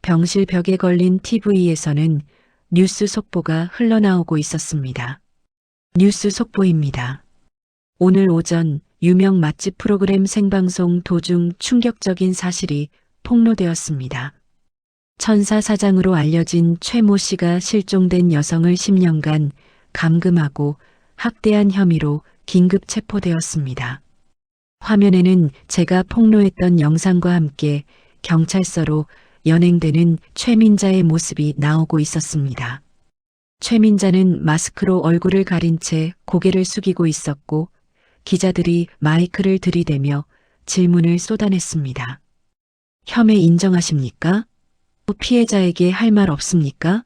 병실 벽에 걸린 TV에서는 뉴스 속보가 흘러나오고 있었습니다. 뉴스 속보입니다. 오늘 오전 유명 맛집 프로그램 생방송 도중 충격적인 사실이 폭로되었습니다. 천사 사장으로 알려진 최모 씨가 실종된 여성을 10년간 감금하고 학대한 혐의로 긴급 체포되었습니다. 화면에는 제가 폭로했던 영상과 함께 경찰서로 연행되는 최민자의 모습이 나오고 있었습니다. 최민자는 마스크로 얼굴을 가린 채 고개를 숙이고 있었고 기자들이 마이크를 들이대며 질문을 쏟아냈습니다. 혐의 인정하십니까? 피해자에게 할 말 없습니까?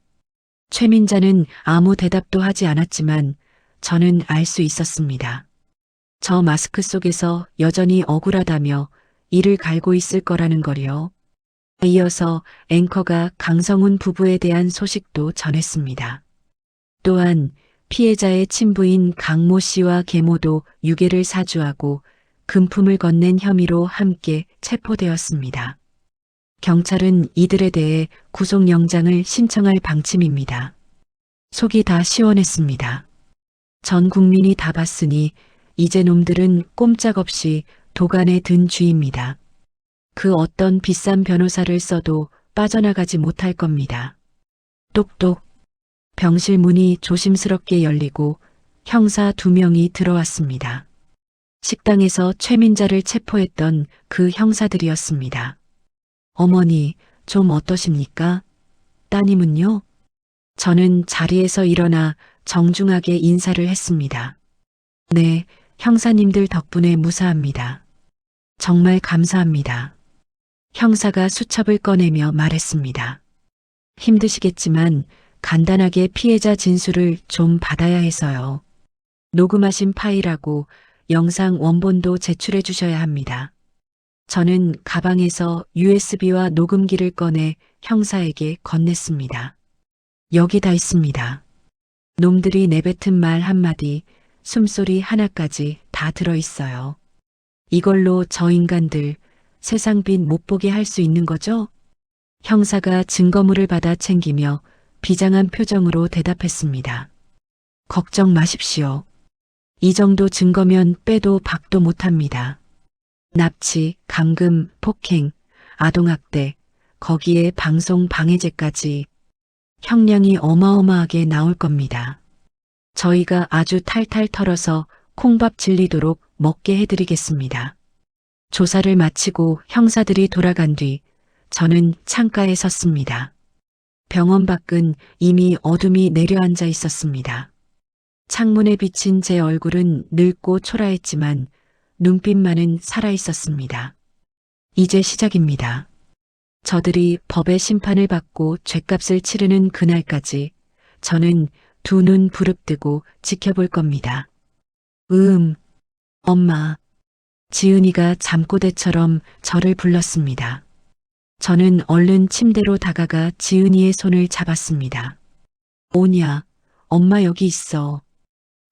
최민자는 아무 대답도 하지 않았지만 저는 알 수 있었습니다. 저 마스크 속에서 여전히 억울하다며 이를 갈고 있을 거라는 거요. 이어서 앵커가 강성훈 부부에 대한 소식도 전했습니다. 또한 피해자의 친부인 강모 씨와 계모도 유괴를 사주하고 금품을 건넨 혐의로 함께 체포되었습니다. 경찰은 이들에 대해 구속영장을 신청할 방침입니다. 속이 다 시원했습니다. 전 국민이 다 봤으니 이제 놈들은 꼼짝없이 도간에 든 쥐입니다. 그 어떤 비싼 변호사를 써도 빠져나가지 못할 겁니다. 똑똑. 병실 문이 조심스럽게 열리고 형사 2명이 들어왔습니다. 식당에서 최민자를 체포했던 그 형사들이었습니다. 어머니, 좀 어떠십니까? 따님은요? 저는 자리에서 일어나 정중하게 인사를 했습니다. 네, 형사님들 덕분에 무사합니다. 정말 감사합니다. 형사가 수첩을 꺼내며 말했습니다. 힘드시겠지만 간단하게 피해자 진술을 좀 받아야 해서요. 녹음하신 파일하고 영상 원본도 제출해 주셔야 합니다. 저는 가방에서 USB와 녹음기를 꺼내 형사에게 건넸습니다. 여기 다 있습니다. 놈들이 내뱉은 말 한마디, 숨소리 하나까지 다 들어있어요. 이걸로 저 인간들 세상 빛 못 보게 할 수 있는 거죠? 형사가 증거물을 받아 챙기며 비장한 표정으로 대답했습니다. 걱정 마십시오. 이 정도 증거면 빼도 박도 못합니다. 납치, 감금, 폭행, 아동학대, 거기에 방송 방해죄까지 형량이 어마어마하게 나올 겁니다. 저희가 아주 탈탈 털어서 콩밥 질리도록 먹게 해드리겠습니다. 조사를 마치고 형사들이 돌아간 뒤 저는 창가에 섰습니다. 병원 밖은 이미 어둠이 내려앉아 있었습니다. 창문에 비친 제 얼굴은 늙고 초라했지만 눈빛만은 살아있었습니다. 이제 시작입니다. 저들이 법의 심판을 받고 죗값을 치르는 그날까지 저는 두 눈 부릅뜨고 지켜볼 겁니다. 엄마. 지은이가 잠꼬대처럼 저를 불렀습니다. 저는 얼른 침대로 다가가 지은이의 손을 잡았습니다. 오냐, 엄마 여기 있어.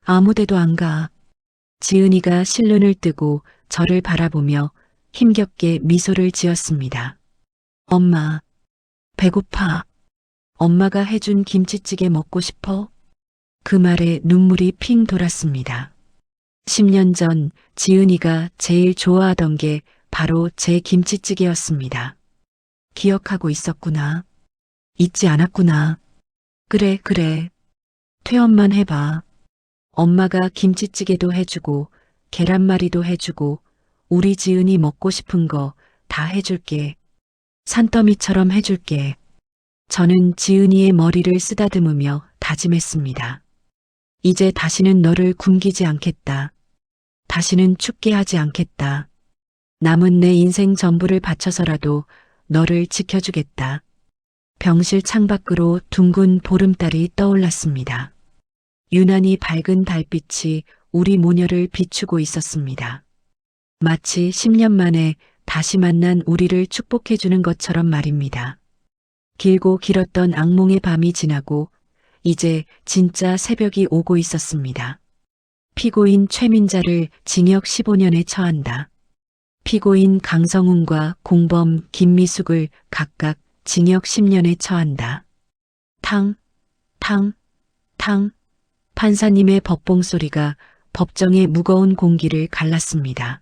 아무데도 안 가. 지은이가 실눈을 뜨고 저를 바라보며 힘겹게 미소를 지었습니다. 엄마, 배고파. 엄마가 해준 김치찌개 먹고 싶어? 그 말에 눈물이 핑 돌았습니다. 10년 전 지은이가 제일 좋아하던 게 바로 제 김치찌개였습니다. 기억하고 있었구나. 잊지 않았구나. 그래. 퇴원만 해봐. 엄마가 김치찌개도 해주고 계란말이도 해주고 우리 지은이 먹고 싶은 거 다 해줄게. 산더미처럼 해줄게. 저는 지은이의 머리를 쓰다듬으며 다짐했습니다. 이제 다시는 너를 굶기지 않겠다. 다시는 춥게 하지 않겠다. 남은 내 인생 전부를 바쳐서라도 너를 지켜주겠다. 병실 창밖으로 둥근 보름달이 떠올랐습니다. 유난히 밝은 달빛이 우리 모녀를 비추고 있었습니다. 마치 10년 만에 다시 만난 우리를 축복해주는 것처럼 말입니다. 길고 길었던 악몽의 밤이 지나고 이제 진짜 새벽이 오고 있었습니다. 피고인 최민자를 징역 15년에 처한다. 피고인 강성훈과 공범 김미숙을 각각 징역 10년에 처한다. 탕, 탕, 탕. 판사님의 법봉 소리가 법정의 무거운 공기를 갈랐습니다.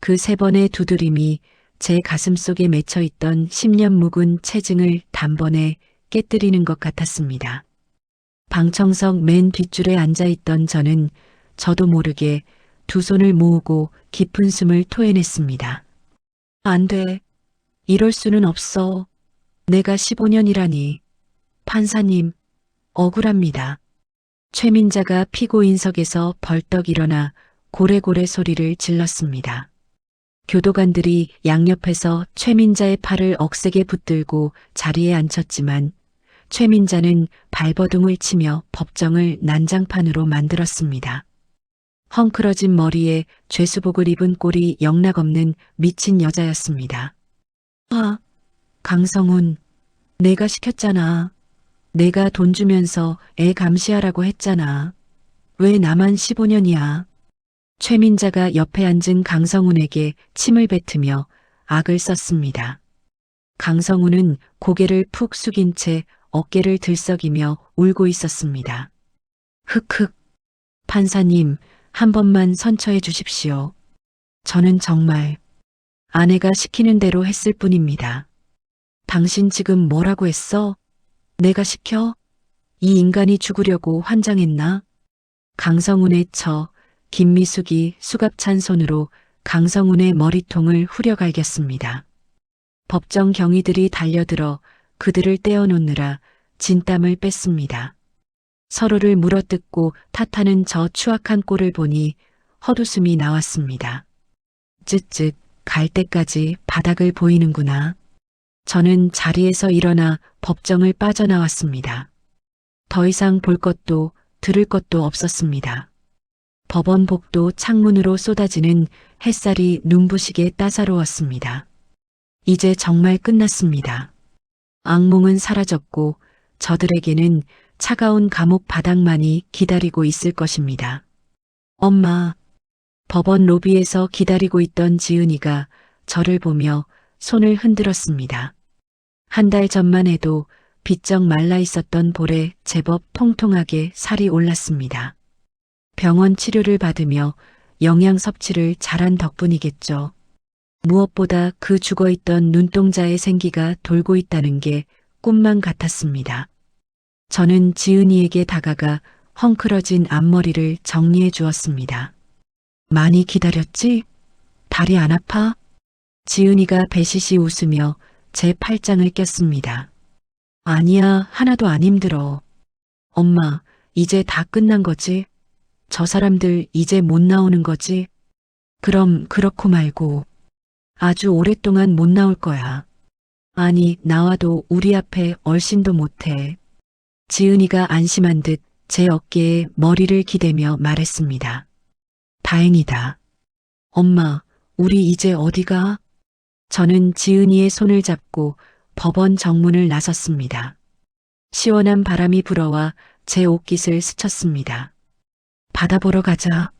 그 세 번의 두드림이 제 가슴 속에 맺혀 있던 10년 묵은 체증을 단번에 깨뜨리는 것 같았습니다. 방청석 맨 뒷줄에 앉아 있던 저는 저도 모르게 두 손을 모으고 깊은 숨을 토해냈습니다. 안 돼. 이럴 수는 없어. 내가 15년이라니. 판사님, 억울합니다. 최민자가 피고인석에서 벌떡 일어나 고래고래 소리를 질렀습니다. 교도관들이 양옆에서 최민자의 팔을 억세게 붙들고 자리에 앉혔지만 최민자는 발버둥을 치며 법정을 난장판으로 만들었습니다. 헝클어진 머리에 죄수복을 입은 꼴이 영락없는 미친 여자였습니다. 아, 강성훈, 내가 시켰잖아. 내가 돈 주면서 애 감시하라고 했잖아. 왜 나만 15년이야? 최민자가 옆에 앉은 강성훈에게 침을 뱉으며 악을 썼습니다. 강성훈은 고개를 푹 숙인 채 어깨를 들썩이며 울고 있었습니다. 흑흑, 판사님, 한 번만 선처해 주십시오. 저는 정말 아내가 시키는 대로 했을 뿐입니다. 당신 지금 뭐라고 했어? 내가 시켜? 이 인간이 죽으려고 환장했나? 강성훈의 처, 김미숙이 수갑찬 손으로 강성훈의 머리통을 후려갈겼습니다. 법정 경위들이 달려들어 그들을 떼어놓느라 진땀을 뺐습니다. 서로를 물어뜯고 탓하는 저 추악한 꼴을 보니 헛웃음이 나왔습니다. 쯧쯧, 갈 때까지 바닥을 보이는구나. 저는 자리에서 일어나 법정을 빠져나왔습니다. 더 이상 볼 것도 들을 것도 없었습니다. 법원 복도 창문으로 쏟아지는 햇살이 눈부시게 따사로웠습니다. 이제 정말 끝났습니다. 악몽은 사라졌고 저들에게는 차가운 감옥 바닥만이 기다리고 있을 것입니다. 엄마, 법원 로비에서 기다리고 있던 지은이가 저를 보며 손을 흔들었습니다. 한 달 전만 해도 비쩍 말라 있었던 볼에 제법 통통하게 살이 올랐습니다. 병원 치료를 받으며 영양 섭취를 잘한 덕분이겠죠. 무엇보다 그 죽어있던 눈동자의 생기가 돌고 있다는 게 꿈만 같았습니다. 저는 지은이에게 다가가 헝클어진 앞머리를 정리해 주었습니다. 많이 기다렸지? 다리 안 아파? 지은이가 배시시 웃으며 제 팔짱을 꼈습니다. 아니야, 하나도 안 힘들어. 엄마, 이제 다 끝난 거지? 저 사람들 이제 못 나오는 거지? 그럼 그렇고 말고 아주 오랫동안 못 나올 거야. 아니, 나와도 우리 앞에 얼씬도 못해. 지은이가 안심한 듯 제 어깨에 머리를 기대며 말했습니다. 다행이다. 엄마, 우리 이제 어디가? 저는 지은이의 손을 잡고 법원 정문을 나섰습니다. 시원한 바람이 불어와 제 옷깃을 스쳤습니다. 바다 보러 가자.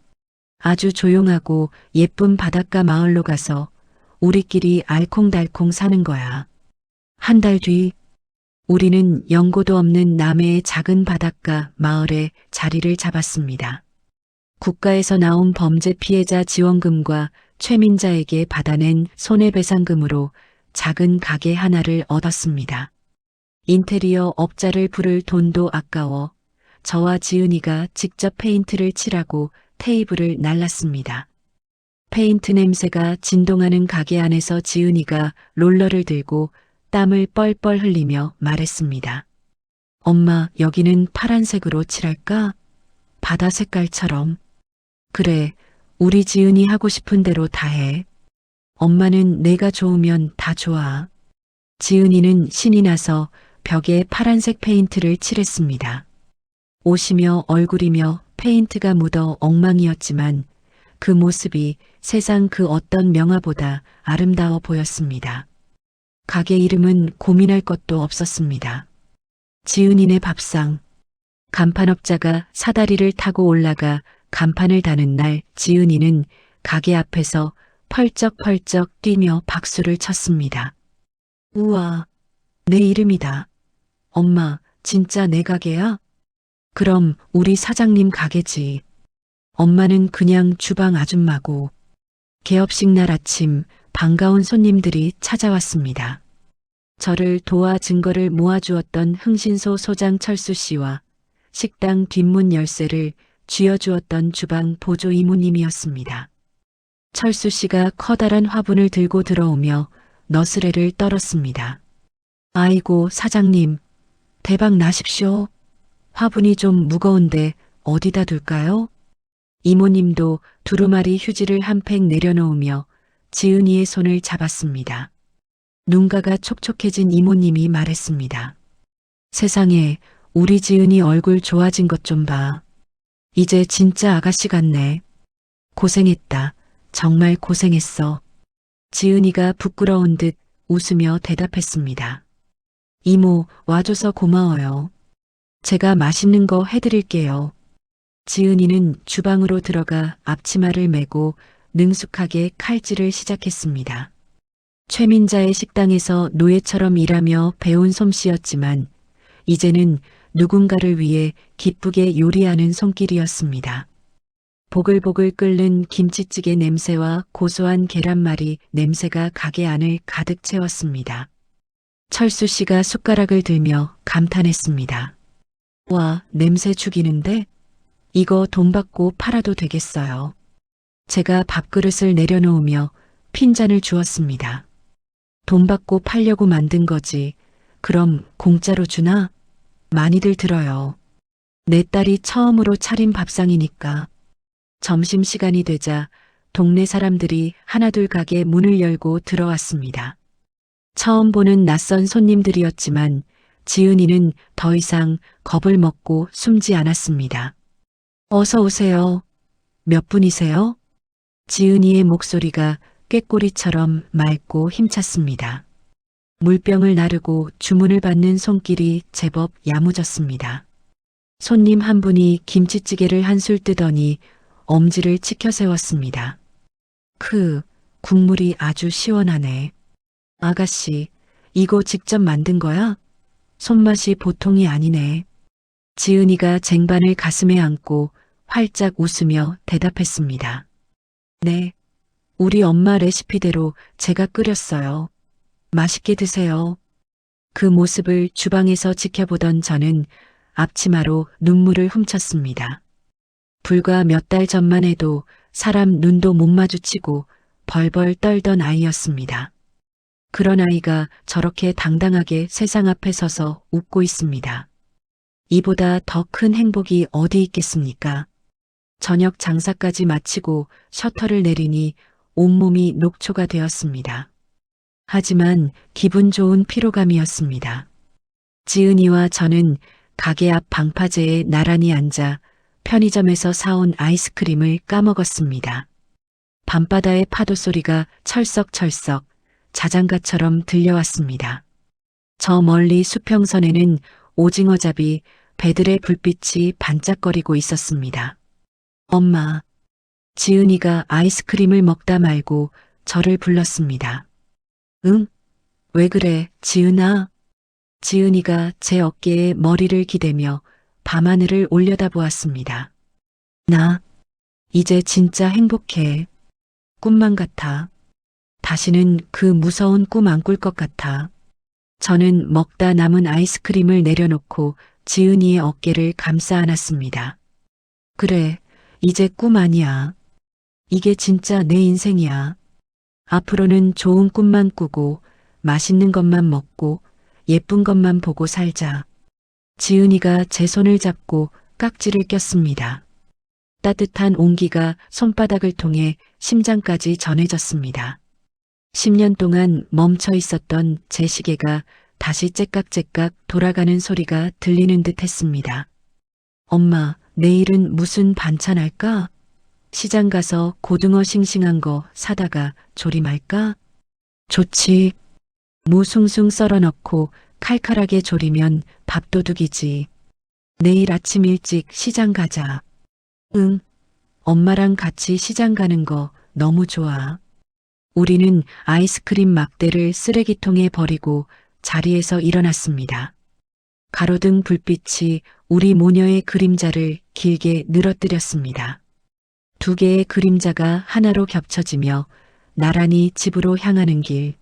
아주 조용하고 예쁜 바닷가 마을로 가서 우리끼리 알콩달콩 사는 거야. 한 달 뒤 우리는 연고도 없는 남해의 작은 바닷가 마을에 자리를 잡았습니다. 국가에서 나온 범죄 피해자 지원금과 최민자에게 받아낸 손해배상금으로 작은 가게 하나를 얻었습니다. 인테리어 업자를 부를 돈도 아까워 저와 지은이가 직접 페인트를 칠하고 테이블을 날랐습니다. 페인트 냄새가 진동하는 가게 안에서 지은이가 롤러를 들고 땀을 뻘뻘 흘리며 말했습니다. 엄마, 여기는 파란색으로 칠할까? 바다 색깔처럼. 그래, 우리 지은이 하고 싶은 대로 다 해. 엄마는 내가 좋으면 다 좋아. 지은이는 신이 나서 벽에 파란색 페인트를 칠했습니다. 옷이며 얼굴이며 페인트가 묻어 엉망이었지만 그 모습이 세상 그 어떤 명화보다 아름다워 보였습니다. 가게 이름은 고민할 것도 없었습니다. 지은이네 밥상. 간판업자가 사다리를 타고 올라가 간판을 다는 날 지은이는 가게 앞에서 펄쩍펄쩍 뛰며 박수를 쳤습니다. 우와, 내 이름이다. 엄마, 진짜 내 가게야? 그럼 우리 사장님 가게지. 엄마는 그냥 주방 아줌마고. 개업식 날 아침 반가운 손님들이 찾아왔습니다. 저를 도와 증거를 모아주었던 흥신소 소장 철수 씨와 식당 뒷문 열쇠를 쥐어주었던 주방 보조 이모님이었습니다. 철수 씨가 커다란 화분을 들고 들어오며 너스레를 떨었습니다. 아이고 사장님, 대박 나십시오. 화분이 좀 무거운데 어디다 둘까요? 이모님도 두루마리 휴지를 한 팩 내려놓으며 지은이의 손을 잡았습니다. 눈가가 촉촉해진 이모님이 말했습니다. 세상에, 우리 지은이 얼굴 좋아진 것 좀 봐. 이제 진짜 아가씨 같네. 고생했다. 정말 고생했어. 지은이가 부끄러운 듯 웃으며 대답했습니다. 이모, 와줘서 고마워요. 제가 맛있는 거 해드릴게요. 지은이는 주방으로 들어가 앞치마를 메고 능숙하게 칼질을 시작했습니다. 최민자의 식당에서 노예처럼 일하며 배운 솜씨였지만 이제는 누군가를 위해 기쁘게 요리하는 손길이었습니다. 보글보글 끓는 김치찌개 냄새와 고소한 계란말이 냄새가 가게 안을 가득 채웠습니다. 철수 씨가 숟가락을 들며 감탄했습니다. 와, 냄새 죽이는데? 이거 돈 받고 팔아도 되겠어요. 제가 밥그릇을 내려놓으며 핀잔을 주었습니다. 돈 받고 팔려고 만든 거지. 그럼 공짜로 주나? 많이들 들어요. 내 딸이 처음으로 차린 밥상이니까. 점심시간이 되자 동네 사람들이 하나둘 가게 문을 열고 들어왔습니다. 처음 보는 낯선 손님들이었지만 지은이는 더 이상 겁을 먹고 숨지 않았습니다. 어서 오세요. 몇 분이세요? 지은이의 목소리가 꾀꼬리처럼 맑고 힘찼습니다. 물병을 나르고 주문을 받는 손길이 제법 야무졌습니다. 손님 한 분이 김치찌개를 한술 뜨더니 엄지를 치켜 세웠습니다. 국물이 아주 시원하네. 아가씨, 이거 직접 만든 거야? 손맛이 보통이 아니네. 지은이가 쟁반을 가슴에 안고 활짝 웃으며 대답했습니다. 네, 우리 엄마 레시피대로 제가 끓였어요. 맛있게 드세요. 그 모습을 주방에서 지켜보던 저는 앞치마로 눈물을 훔쳤습니다. 불과 몇 달 전만 해도 사람 눈도 못 마주치고 벌벌 떨던 아이였습니다. 그런 아이가 저렇게 당당하게 세상 앞에 서서 웃고 있습니다. 이보다 더 큰 행복이 어디 있겠습니까? 저녁 장사까지 마치고 셔터를 내리니 온몸이 녹초가 되었습니다. 하지만 기분 좋은 피로감이었습니다. 지은이와 저는 가게 앞 방파제에 나란히 앉아 편의점에서 사온 아이스크림을 까먹었습니다. 밤바다의 파도 소리가 철썩철썩 자장가처럼 들려왔습니다. 저 멀리 수평선에는 오징어잡이 배들의 불빛이 반짝거리고 있었습니다. 엄마, 지은이가 아이스크림을 먹다 말고 저를 불렀습니다. 응? 왜 그래, 지은아? 지은이가 제 어깨에 머리를 기대며 밤하늘을 올려다보았습니다. 나, 이제 진짜 행복해. 꿈만 같아. 다시는 그 무서운 꿈 안 꿀 것 같아. 저는 먹다 남은 아이스크림을 내려놓고 지은이의 어깨를 감싸 안았습니다. 그래, 이제 꿈 아니야. 이게 진짜 내 인생이야. 앞으로는 좋은 꿈만 꾸고 맛있는 것만 먹고 예쁜 것만 보고 살자. 지은이가 제 손을 잡고 깍지를 꼈습니다. 따뜻한 온기가 손바닥을 통해 심장까지 전해졌습니다. 10년 동안 멈춰 있었던 제 시계가 다시 째깍째깍 돌아가는 소리가 들리는 듯 했습니다. 엄마, 내일은 무슨 반찬 할까? 시장 가서 고등어 싱싱한 거 사다가 조림할까? 좋지. 무 숭숭 썰어 넣고 칼칼하게 졸이면 밥도둑이지. 내일 아침 일찍 시장 가자. 응, 엄마랑 같이 시장 가는 거 너무 좋아. 우리는 아이스크림 막대를 쓰레기통에 버리고 자리에서 일어났습니다. 가로등 불빛이 우리 모녀의 그림자를 길게 늘어뜨렸습니다. 두 개의 그림자가 하나로 겹쳐지며 나란히 집으로 향하는 길.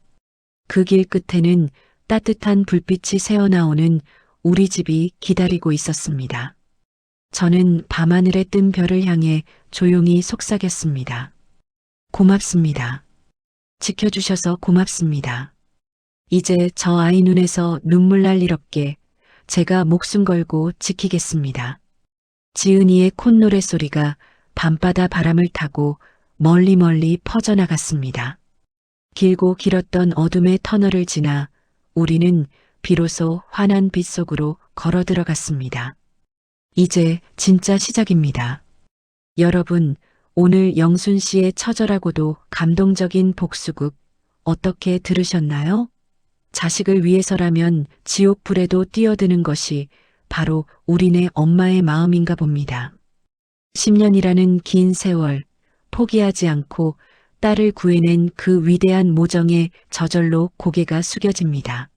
그 길 끝에는 따뜻한 불빛이 새어나오는 우리 집이 기다리고 있었습니다. 저는 밤하늘에 뜬 별을 향해 조용히 속삭였습니다. 고맙습니다. 지켜주셔서 고맙습니다. 이제 저 아이 눈에서 눈물 날 일 없게 제가 목숨 걸고 지키겠습니다. 지은이의 콧노래 소리가 밤바다 바람을 타고 멀리 멀리 퍼져나갔습니다. 길고 길었던 어둠의 터널을 지나 우리는 비로소 환한 빛 속으로 걸어 들어갔습니다. 이제 진짜 시작입니다. 여러분, 오늘 영순 씨의 처절하고도 감동적인 복수극 어떻게 들으셨나요? 자식을 위해서라면 지옥불에도 뛰어드는 것이 바로 우리네 엄마의 마음인가 봅니다. 10년이라는 긴 세월 포기하지 않고 딸을 구해낸 그 위대한 모정에 저절로 고개가 숙여집니다.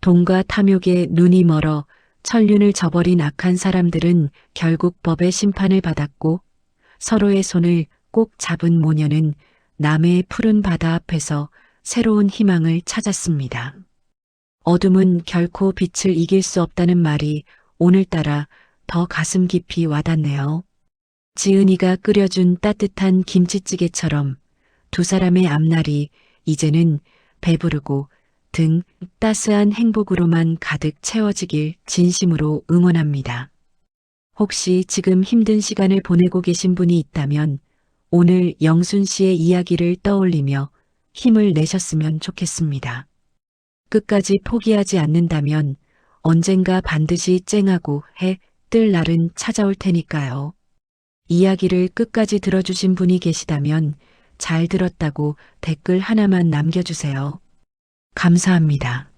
돈과 탐욕에 눈이 멀어 천륜을 저버린 악한 사람들은 결국 법의 심판을 받았고 서로의 손을 꼭 잡은 모녀는 남해의 푸른 바다 앞에서 새로운 희망을 찾았습니다. 어둠은 결코 빛을 이길 수 없다는 말이 오늘따라 더 가슴 깊이 와닿네요. 지은이가 끓여준 따뜻한 김치찌개처럼 두 사람의 앞날이 이제는 배부르고 등 따스한 행복으로만 가득 채워지길 진심으로 응원합니다. 혹시 지금 힘든 시간을 보내고 계신 분이 있다면 오늘 영순 씨의 이야기를 떠올리며 힘을 내셨으면 좋겠습니다. 끝까지 포기하지 않는다면 언젠가 반드시 쨍하고 해 뜰 날은 찾아올 테니까요. 이야기를 끝까지 들어주신 분이 계시다면 잘 들었다고 댓글 하나만 남겨주세요. 감사합니다.